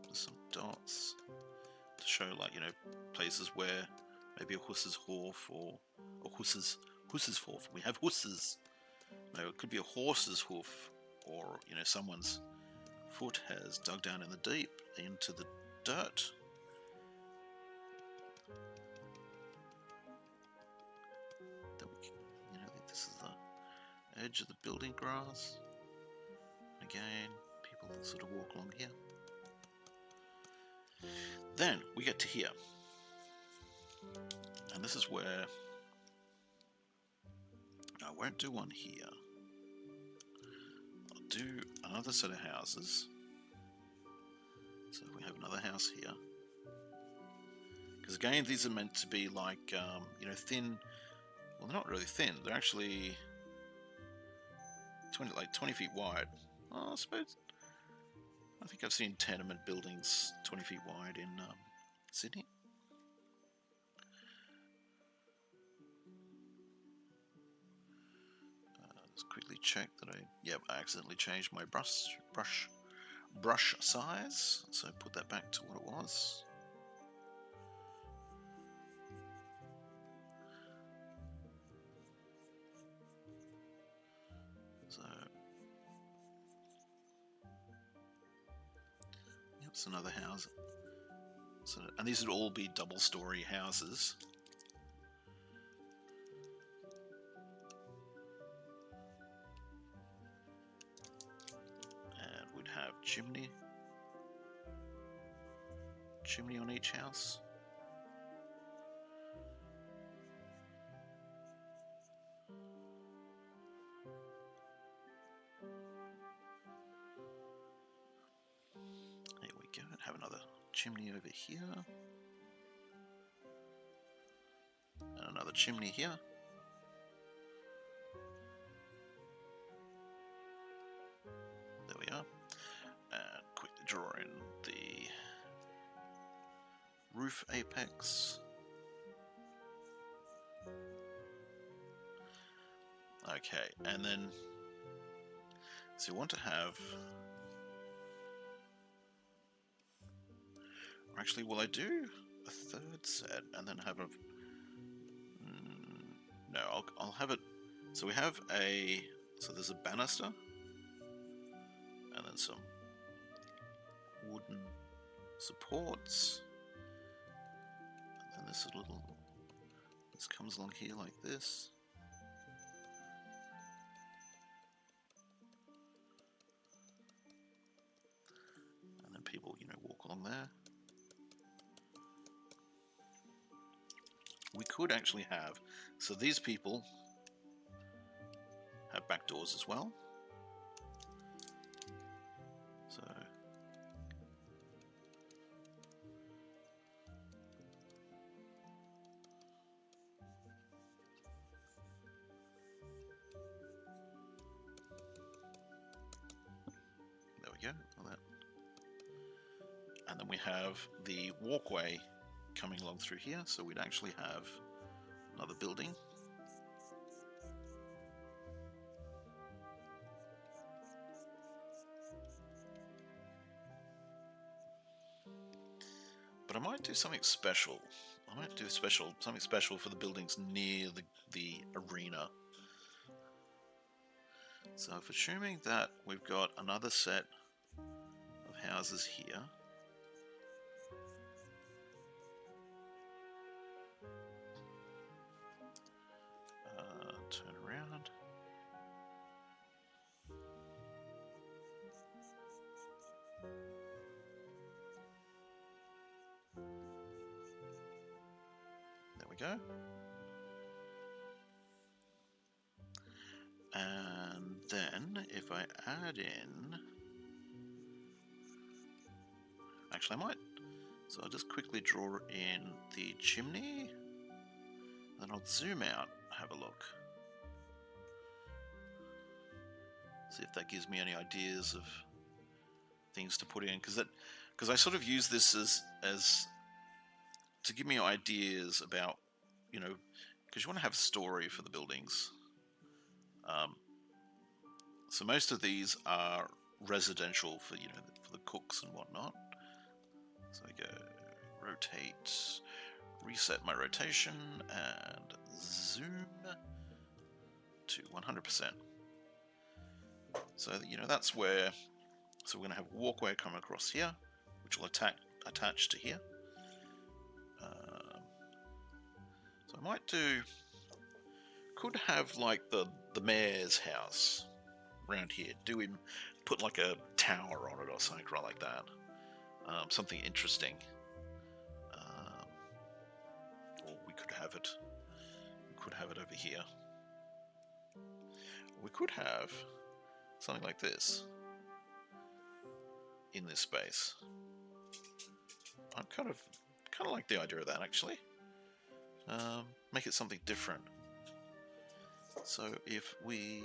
there's some dots to show, like, you know, places where maybe a huss's hoof or huss's hoof. We have husses. No, it could be a horse's hoof, or, you know, someone's foot has dug down in the deep into the dirt. You know, this is the edge of the building grass. Again, people that sort of walk along here. Then we get to here, and this is where I won't do one here. I'll do another set of houses. So we have another house here, because again, these are meant to be like, you know, thin. Well, they're not really thin. They're actually 20 feet wide. Oh, I suppose. I think I've seen tenement buildings 20 feet wide in Sydney. Let's quickly check that I accidentally changed my brush size, so put that back to what it was. So, yep, it's another house. So, and these would all be double-story houses. And we'd have chimney on each house. There we go, and have another chimney over here. And another chimney here. There we are. And quickly draw in the roof apex. Okay, and then, so you want to have, or actually, will I do a third set and then have a, no, I'll have it, so we have so there's a banister, and then some wooden supports, and then this comes along here like this. And then people, you know, walk along there. We could actually have, so these people have back doors as well. So there we go. All that. And then we have the walkway coming along through here, so we'd actually have another building. But I might do something special. I might do something special for the buildings near the arena. So if assuming that we've got another set of houses here, turn around. There we go. And then if I add in, actually I might, so I'll just quickly draw in the chimney. Then I'll zoom out, have a look. See if that gives me any ideas of things to put in, because I sort of use this as to give me ideas about, you know, because you want to have a story for the buildings. So most of these are residential for, you know, for the cooks and whatnot. So I go rotate, reset my rotation, and zoom to 100%. So, you know, that's where, so we're going to have a walkway come across here, which will attach to here. So I might could have like the mayor's house around here, put like a tower on it or something right like that. Something interesting. Or we could have it over here. We could have something like this in this space. I kind of like the idea of that, actually. Make it something different. So if we...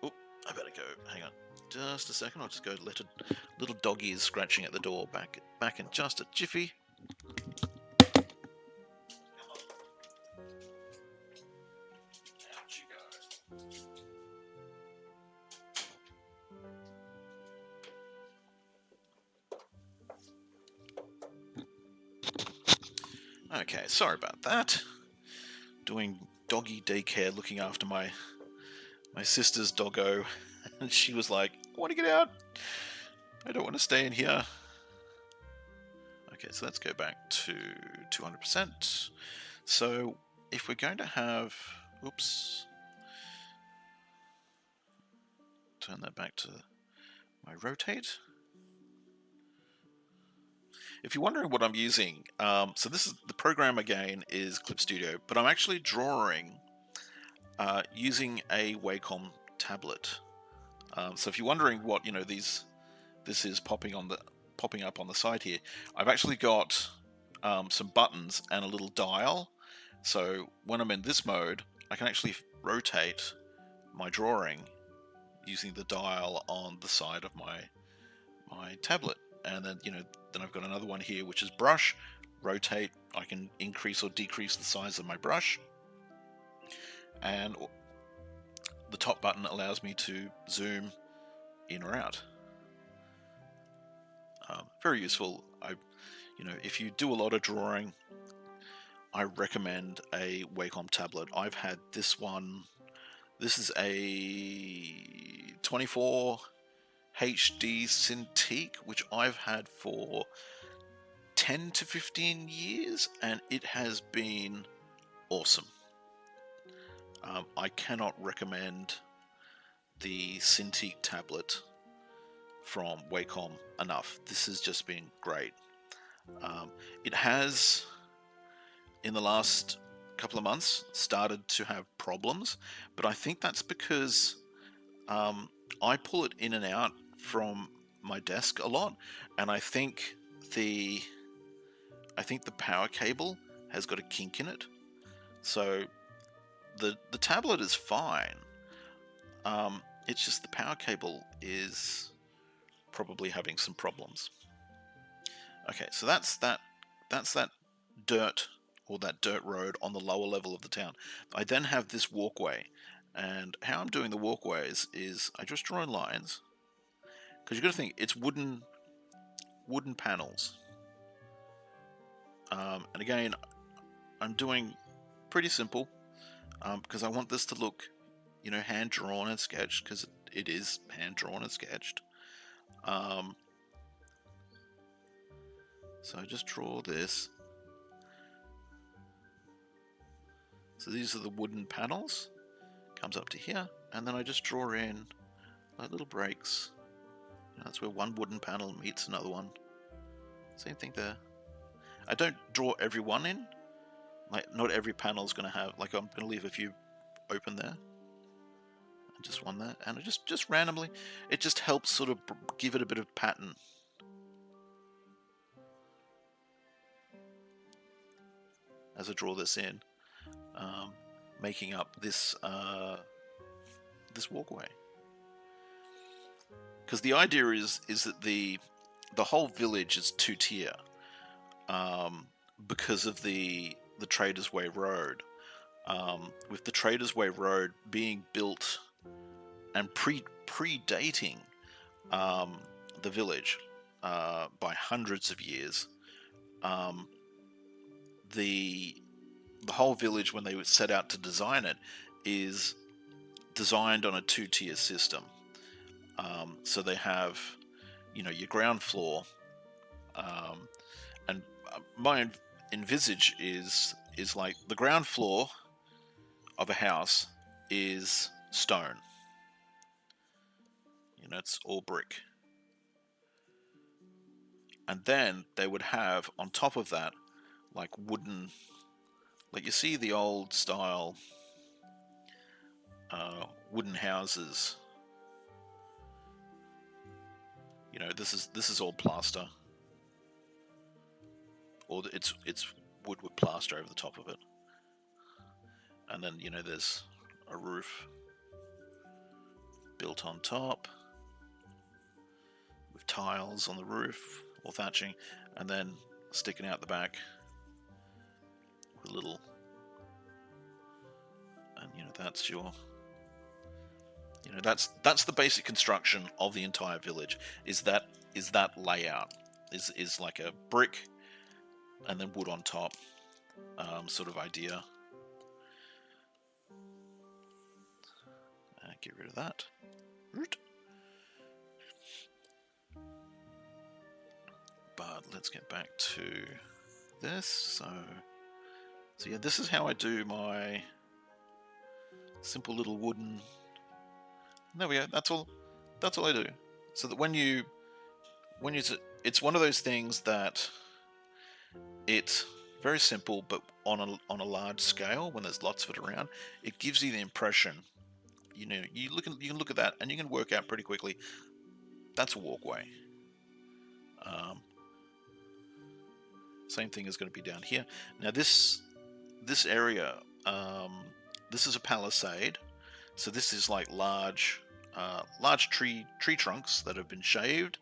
Oh, I better go. Hang on. Just a second. I'll just go. Little doggy is scratching at the door. Back in just a jiffy. Okay, sorry about that. Doing doggy daycare, looking after my sister's doggo, and she was like, I want to get out. I don't want to stay in here. Okay, so let's go back to 200%. So if we're going to have, oops, turn that back to my rotate. If you're wondering what I'm using, so this is the program again is Clip Studio, but I'm actually drawing using a Wacom tablet. So if you're wondering what this is popping up on the side here, I've actually got some buttons and a little dial. So when I'm in this mode, I can actually rotate my drawing using the dial on the side of my tablet. And then, then I've got another one here, which is brush, rotate. I can increase or decrease the size of my brush. And the top button allows me to zoom in or out. Very useful. If you do a lot of drawing, I recommend a Wacom tablet. I've had this one. This is a 24 HD Cintiq, which I've had for 10 to 15 years, and it has been awesome. I cannot recommend the Cintiq tablet from Wacom enough. This has just been great. It has, in the last couple of months, started to have problems, but I think that's because I pull it in and out from my desk a lot, and I think the power cable has got a kink in it. So the tablet is fine. It's just the power cable is probably having some problems. Okay, so that's that dirt, or that dirt road on the lower level of the town. I then have this walkway, and how I'm doing the walkways is I just draw in lines, because you've got to think it's wooden panels. And again, I'm doing pretty simple, because I want this to look, hand drawn and sketched, because it is hand drawn and sketched. So I just draw this. So these are the wooden panels. Comes up to here, and then I just draw in like little breaks. That's where one wooden panel meets another one. Same thing there. I don't draw every one in. Like, not every panel is going to have, like, I'm going to leave a few open there. And just one there. And I just randomly, it just helps sort of give it a bit of pattern. as I draw this in, making up this this walkway. Because the idea is that the whole village is two-tier, because of the Traders Way Road. With the Traders Way Road being built and predating the village by hundreds of years, the whole village, when they set out to design it, is designed on a two-tier system. So they have, your ground floor, and my envisage is like the ground floor of a house is stone. It's all brick. And then they would have on top of that like wooden, like you see the old style wooden houses. This is all plaster, or it's wood with plaster over the top of it. And then there's a roof built on top with tiles on the roof or thatching, and then sticking out the back with a little, and that's your, that's the basic construction of the entire village. Is that layout is like a brick and then wood on top sort of idea. Get rid of that. But let's get back to this. So yeah, this is how I do my simple little wooden. There we go. That's all I do. So that when you it's one of those things that it's very simple, but on a large scale, when there's lots of it around, it gives you the impression. You can look at that and you can work out pretty quickly. That's a walkway. Same thing is going to be down here. Now this area, this is a palisade. So this is like large tree trunks that have been shaved.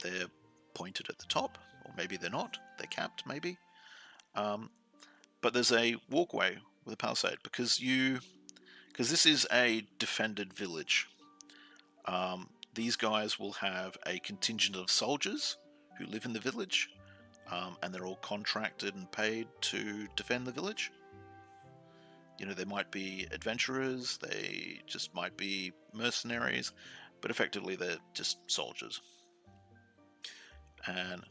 They're pointed at the top, or maybe they're not. They're capped, maybe. But there's a walkway with a palisade because this is a defended village. These guys will have a contingent of soldiers who live in the village, and they're all contracted and paid to defend the village. They might be adventurers, they just might be mercenaries, but effectively they're just soldiers. And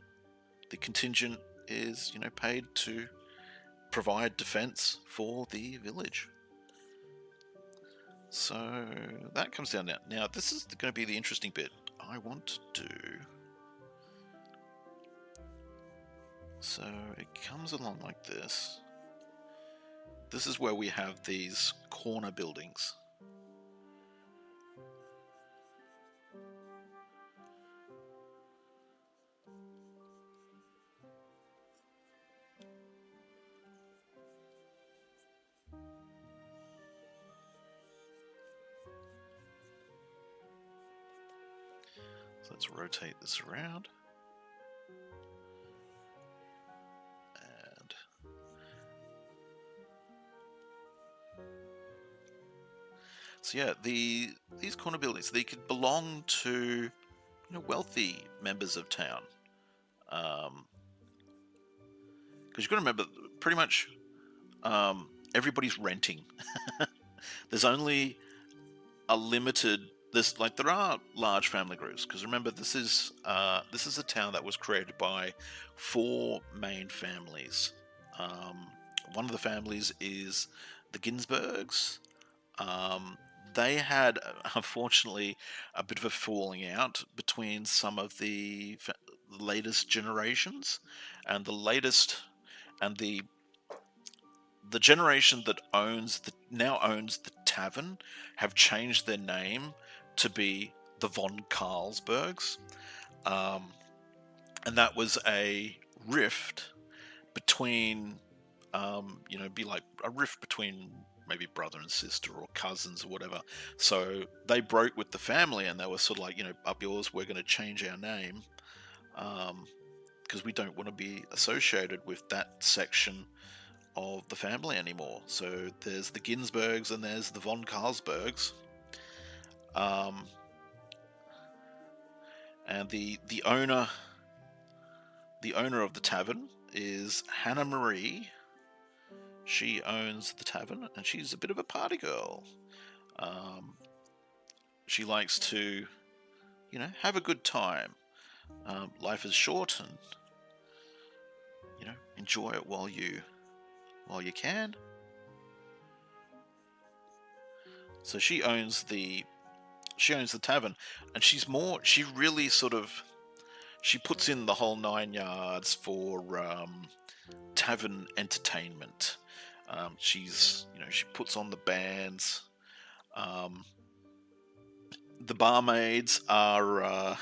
the contingent is, paid to provide defense for the village. So that comes down now. Now this is going to be the interesting bit. I want to do. So it comes along like this. This is where we have these corner buildings. So let's rotate this around. So yeah, these corner buildings, they could belong to wealthy members of town, because you've got to remember, pretty much everybody's renting. There's only a limited. There are large family groups, because remember this is a town that was created by 4 main families. One of the families is the Ginsbergs. They had, unfortunately, a bit of a falling out between some of the latest generations, and the generation that now owns the tavern have changed their name to be the von Carlsburgs, and that was a rift between you know, be like a rift between maybe brother and sister or cousins or whatever. So they broke with the family, and they were sort of like, you know, up yours, we're going to change our name, because we don't want to be associated with that section of the family anymore. So there's the Ginsbergs and there's the von Carlsbergs. And the owner of the tavern is Hannah Marie. She owns the tavern, and she's a bit of a party girl. She likes to, you know, have a good time. Life is short, and you know, enjoy it while you can. So she owns the tavern, and she really sort of, she puts in the whole 9 yards for tavern entertainment. She's, you know, she puts on the bands. The barmaids are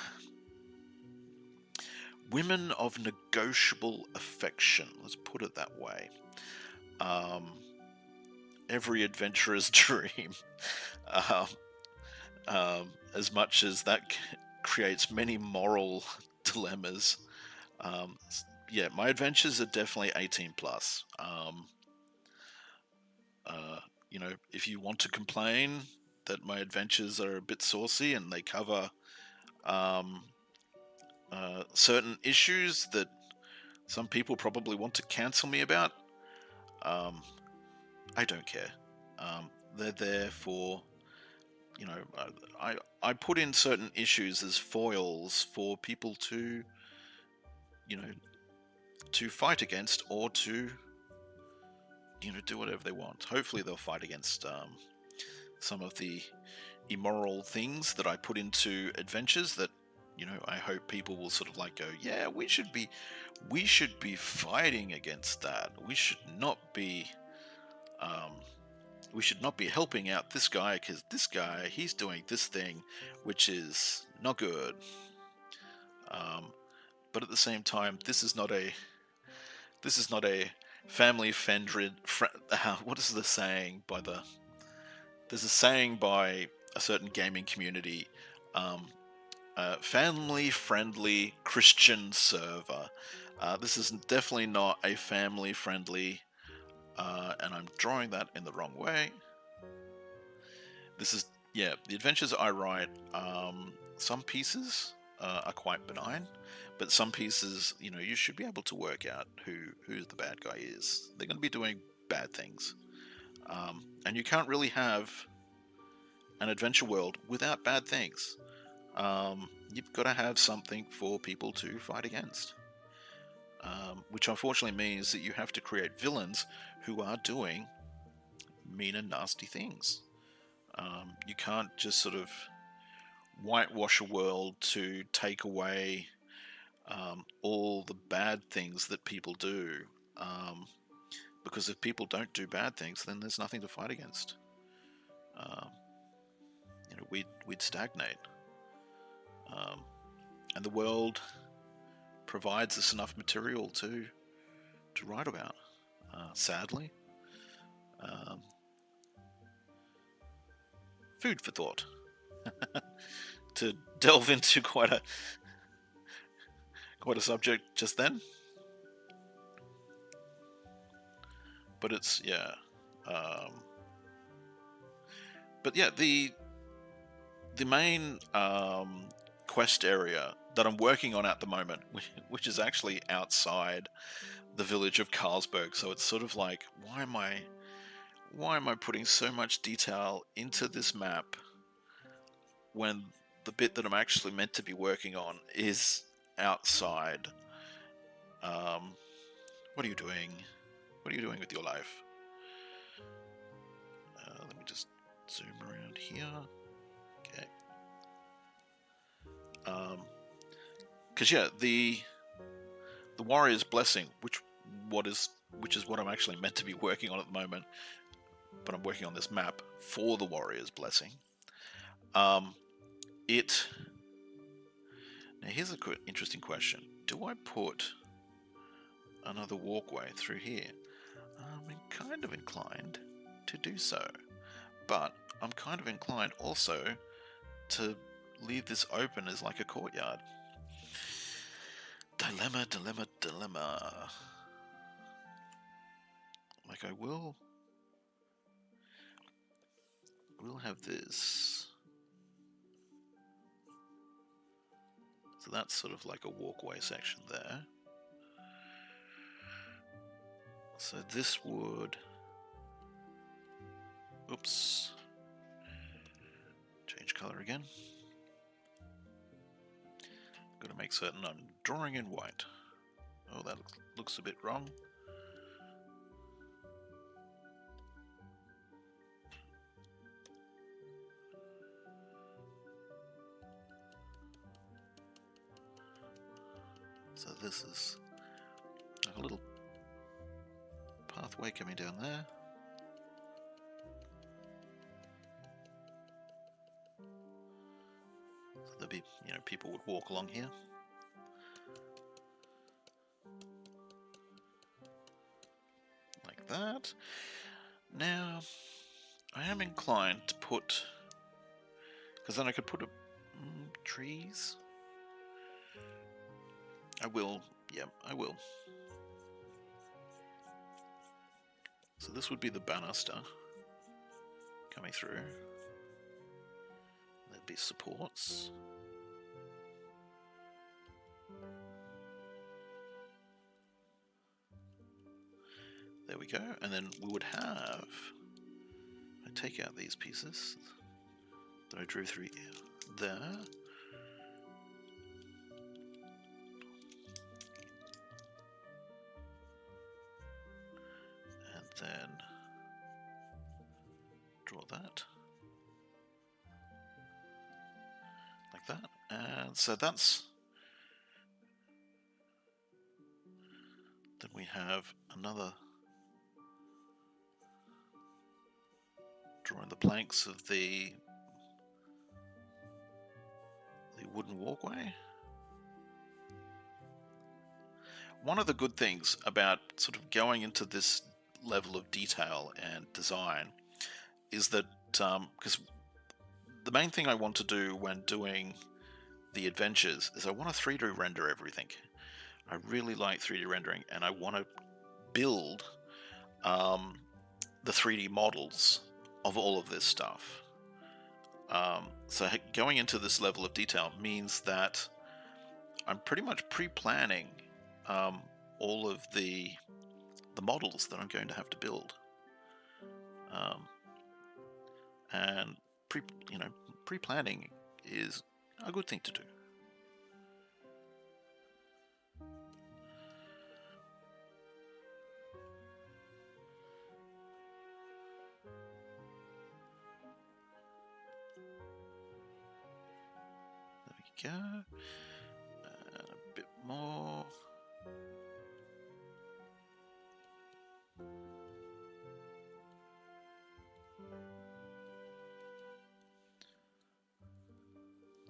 women of negotiable affection. Let's put it that way. Every adventurer's dream. As much as that creates many moral dilemmas. Yeah, my adventures are definitely 18 plus. You know, if you want to complain that my adventures are a bit saucy and they cover certain issues that some people probably want to cancel me about, I don't care. They're there for, you know, I put in certain issues as foils for people to, you know, to fight against, or to, you know, do whatever they want. Hopefully they'll fight against some of the immoral things that I put into adventures that, you know, I hope people will sort of like go, yeah, we should be fighting against that. We should not be helping out this guy, because this guy, he's doing this thing which is not good. But at the same time, this is not a family friendly. What is the saying by the? There's a saying by a certain gaming community. Family friendly Christian server. This is definitely not a family friendly, and I'm drawing that in the wrong way. This is, yeah, the adventures I write, some pieces are quite benign, but some pieces, you know, you should be able to work out who the bad guy is. They're going to be doing bad things. And you can't really have an adventure world without bad things. You've got to have something for people to fight against. Which unfortunately means that you have to create villains who are doing mean and nasty things. You can't just sort of whitewash a world to take away all the bad things that people do. Because if people don't do bad things, then there's nothing to fight against. You know, we'd stagnate. And the world provides us enough material to write about. Sadly, food for thought. To delve into quite a subject just then. But it's, yeah. But yeah, the main quest area that I'm working on at the moment, which is actually outside the village of Carlsburg, so it's sort of like, why am I putting so much detail into this map when the bit that I'm actually meant to be working on is outside? What are you doing? What are you doing with your life? Let me just zoom around here. Okay. Because yeah, the Warrior's Blessing, which is what I'm actually meant to be working on at the moment, but I'm working on this map for the Warrior's Blessing. Now here's an interesting question. Do I put another walkway through here? I'm kind of inclined to do so. But I'm kind of inclined also to leave this open as like a courtyard. Dilemma, dilemma, dilemma. Like I will have this. So that's sort of like a walkway section there. So this would... Oops. Change color again. Got to make certain I'm drawing in white. Oh, that looks a bit wrong. So this is like a little pathway coming down there. So there'd be, you know, people would walk along here. Like that. Now, I am inclined to put, because then I could put trees. I will, yeah, I will. So this would be the banister coming through. There'd be supports. There we go, and then we would have, I take out these pieces that I drew through there. And then draw that. Like that. And so that's, then we have another, drawing the planks of the wooden walkway. One of the good things about sort of going into this level of detail and design is that, because the main thing I want to do when doing the adventures is I want to 3D render everything. I really like 3D rendering, and I want to build the 3D models of all of this stuff. So going into this level of detail means that I'm pretty much pre-planning all of the models that I'm going to have to build, and pre-planning is a good thing to do. There we go, and a bit more.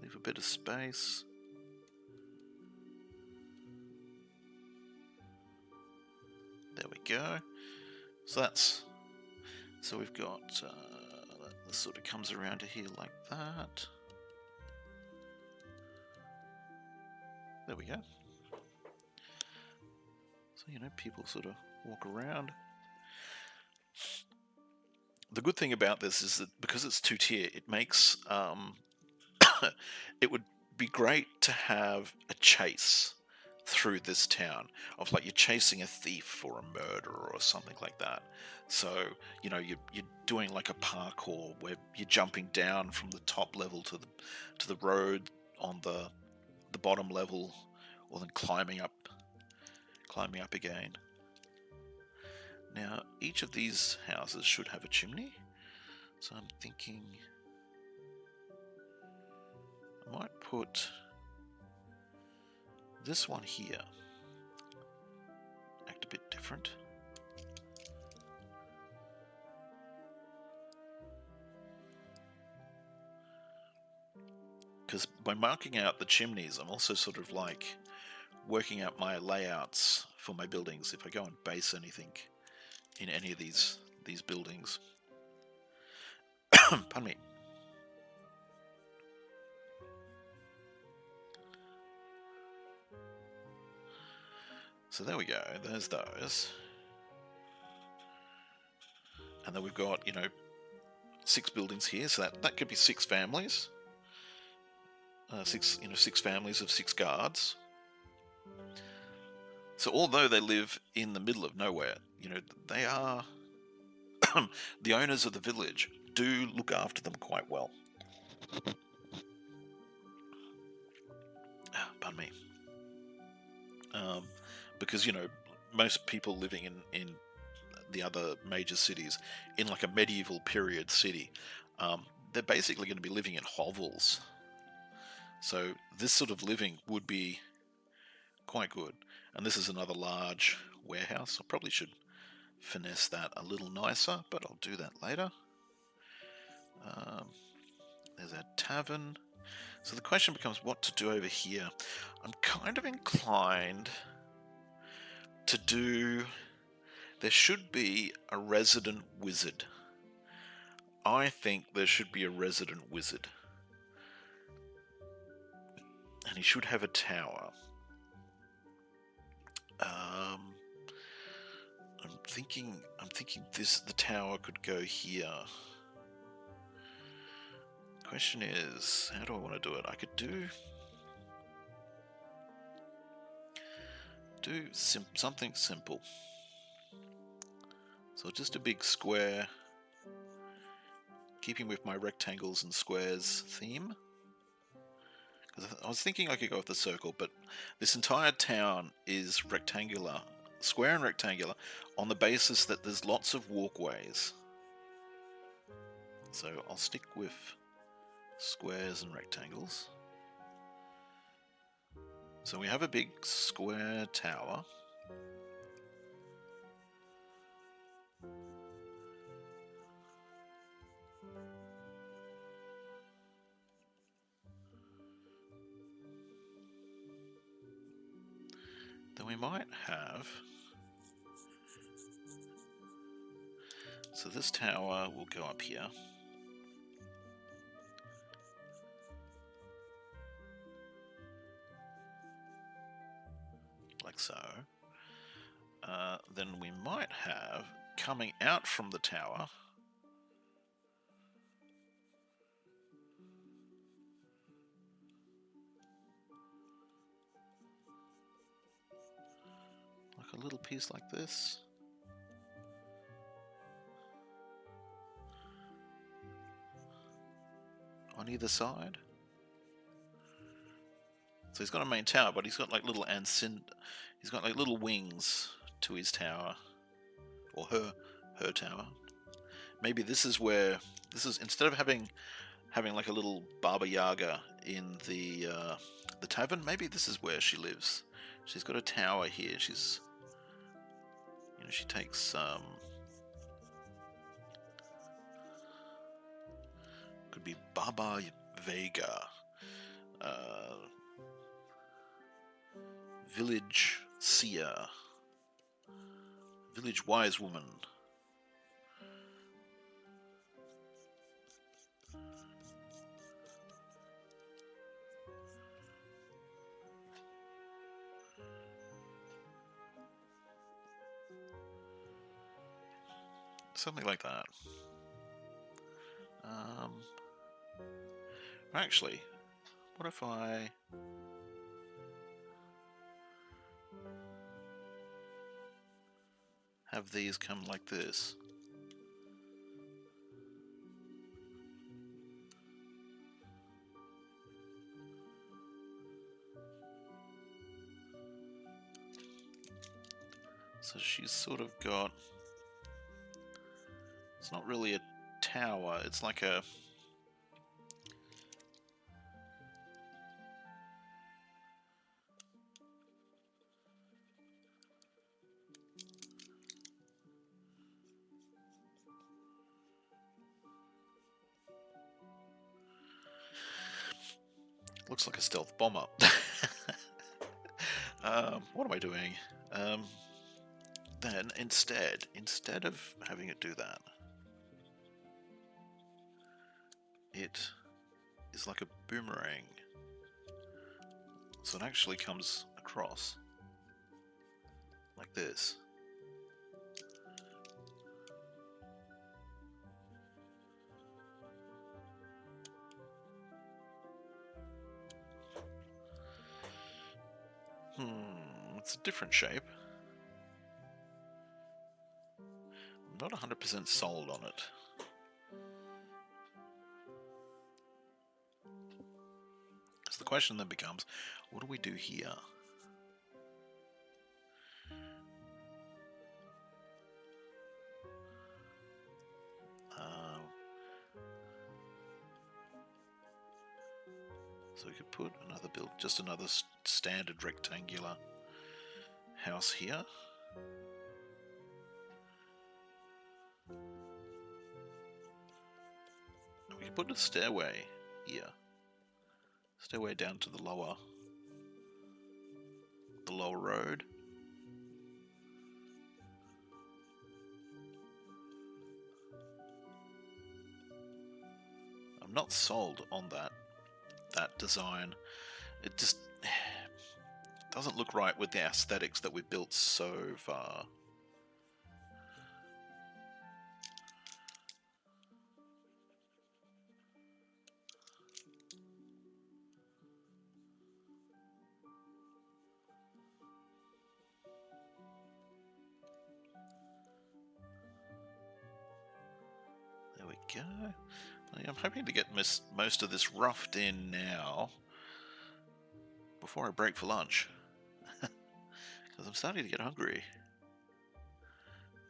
Leave a bit of space. There we go. So that's, so we've got this sort of comes around to here like that. There we go. So, you know, people sort of walk around. The good thing about this is that because it's two-tier, it makes it would be great to have a chase through this town of like you're chasing a thief or a murderer or something like that. So, you know, you're doing like a parkour where you're jumping down from the top level to the road on the bottom level, or then climbing up again. Now, each of these houses should have a chimney, so I'm thinking I might put this one here, act a bit different. Because by marking out the chimneys, I'm also sort of like working out my layouts for my buildings. If I go and base anything in any of these buildings. Pardon me. So there we go. There's those. And then we've got, 6 buildings here, so that could be 6 families. 6 families of 6 guards. So although they live in the middle of nowhere, they are the owners of the village do look after them quite well. Pardon me. Because most people living in the other major cities, in like a medieval period city, they're basically going to be living in hovels. So this sort of living would be quite good. And this is another large warehouse. I probably should finesse that a little nicer, but I'll do that later. There's our tavern. So the question becomes what to do over here. I'm kind of inclined to do... There should be a resident wizard. I think there should be a resident wizard. And he should have a tower. I'm thinking the tower could go here. Question is, how do I want to do it? I could do something simple. So just a big square, keeping with my rectangles and squares theme. Because I was thinking I could go with the circle, but this entire town is rectangular, square and rectangular, on the basis that there's lots of walkways. So I'll stick with squares and rectangles. So we have a big square tower. Then we might have... So this tower will go up here. Like so. Then we might have, coming out from the tower, like a little piece like this. On either side. So he's got a main tower, but he's got like little he's got like little wings to his tower, or her tower. Maybe this is where instead of having like a little Baba Yaga in the tavern, maybe this is where she lives. She's got a tower here. She's she takes could be Baba Vega. Village seer, village wise woman. Something like that. Actually, what if I... have these come like this? So she's sort of got... It's not really a tower, it's like a... Looks like a stealth bomber. What am I doing? then instead of having it do that, it is like a boomerang. So it actually comes across like this. It's a different shape. I'm not 100% sold on it. So the question then becomes, what do we do here? So we could put another just another standard rectangular house here. We could put a stairway here. Stairway down to the lower road. I'm not sold on that design. It just doesn't look right with the aesthetics that we've built so far. There we go. I'm hoping to get most of this roughed in now before I break for lunch, because I'm starting to get hungry.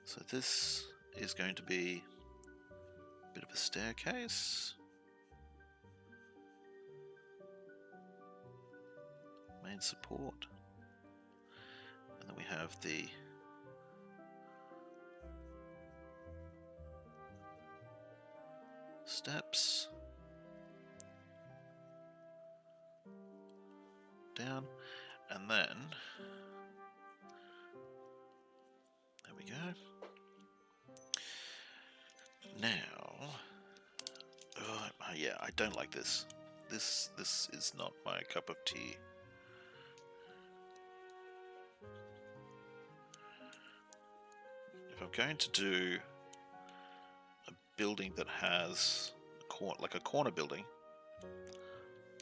So this is going to be a bit of a staircase. Main support. And then we have the steps down, and then there we go. Now, yeah, I don't like this. This is not my cup of tea. If I'm going to do a building that has like a corner building,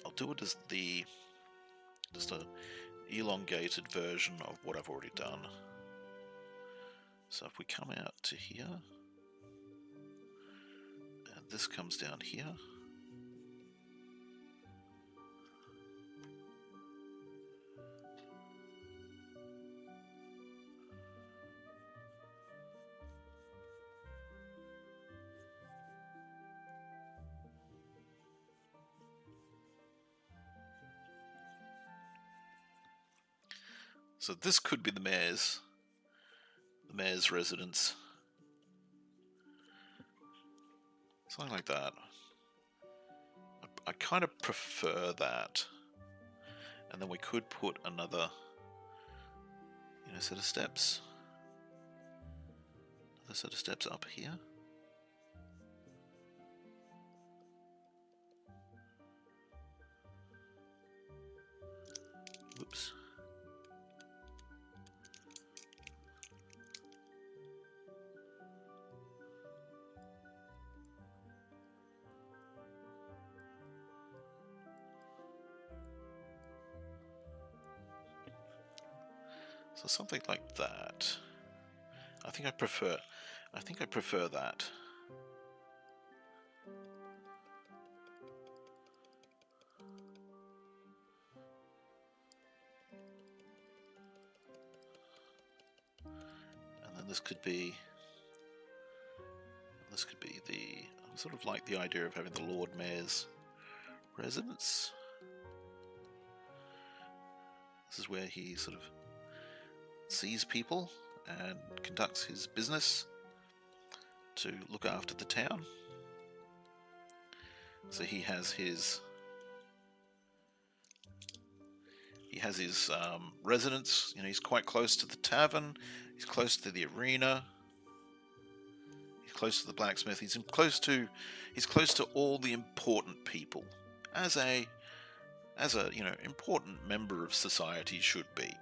I'll do it as just a elongated version of what I've already done. So if we come out to here, and this comes down here, so this could be the mayor's residence. Something like that. I kind of prefer that. And then we could put another, set of steps. Another set of steps up here. Whoops. So something like that. I think I prefer that. And then this could be the sort of like the idea of having the Lord Mayor's residence. This is where he sort of sees people and conducts his business to look after the town. So he has his residence. He's quite close to the tavern. He's close to the arena. He's close to the blacksmith. He's close to all the important people, as a important member of society should be.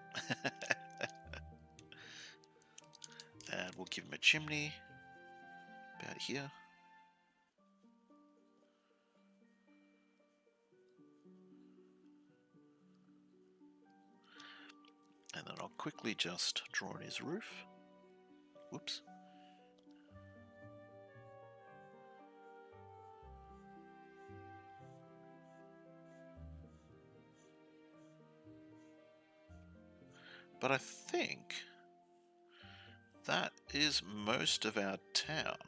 And we'll give him a chimney about here. And then I'll quickly just draw on his roof. Whoops. But I think that is most of our town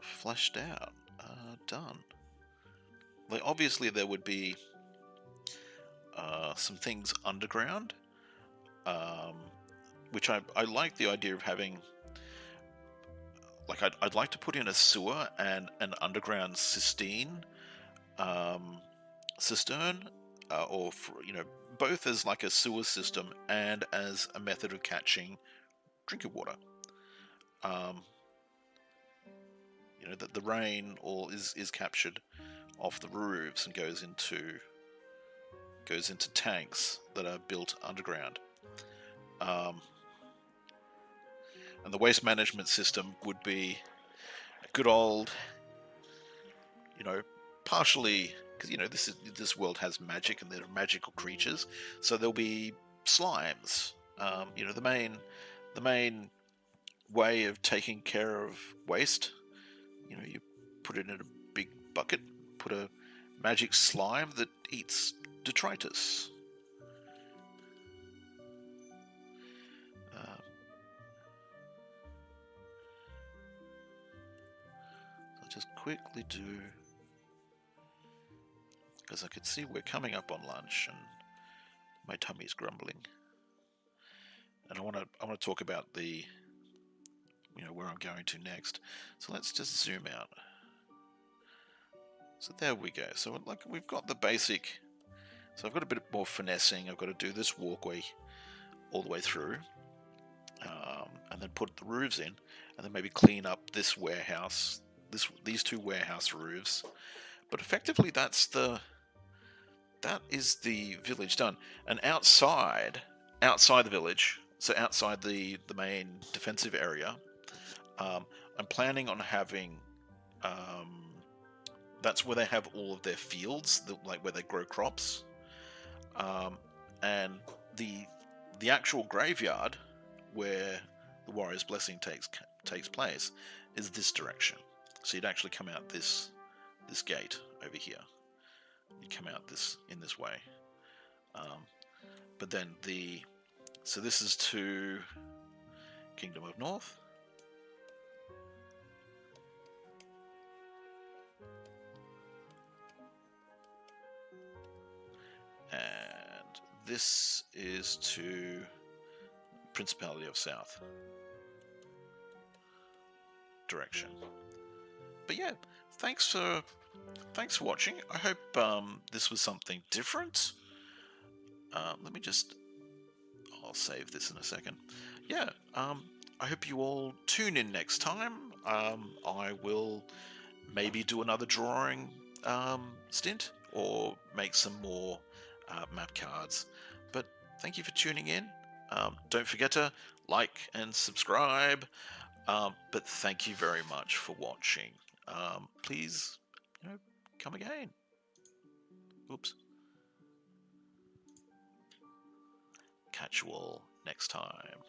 fleshed out, done. Like, obviously there would be some things underground, which I like the idea of having. Like, I'd like to put in a sewer and an underground cistern, or both as like a sewer system and as a method of catching drinking water. That the rain all is captured off the roofs and goes into tanks that are built underground. And the waste management system would be a good old, partially, because this world has magic and there are magical creatures, so there'll be slimes. The main way of taking care of waste, you put it in a big bucket, put a magic slime that eats detritus. I'll just quickly do, because I could see we're coming up on lunch and my tummy's grumbling, and I want to talk about the where I'm going to next. So let's just zoom out. So there we go. So we've got the basic. So I've got a bit more finessing. I've got to do this walkway all the way through, and then put the roofs in, and then maybe clean up this warehouse, these two warehouse roofs. But effectively, that is the village done. And outside the village, so outside the main defensive area, I'm planning on having. That's where they have all of their fields, like where they grow crops, and the actual graveyard where the Warrior's Blessing takes place is this direction. So you'd actually come out this gate over here. You'd come out in this way, but then so this is to Kingdom of North. And this is to Principality of South direction. But yeah, thanks for watching. I hope this was something different. I'll save this in a second. Yeah, I hope you all tune in next time. I will maybe do another drawing stint, or make some more map cards. But thank you for tuning in. Don't forget to like and subscribe. But thank you very much for watching. Please, come again. Oops. Catch you all next time.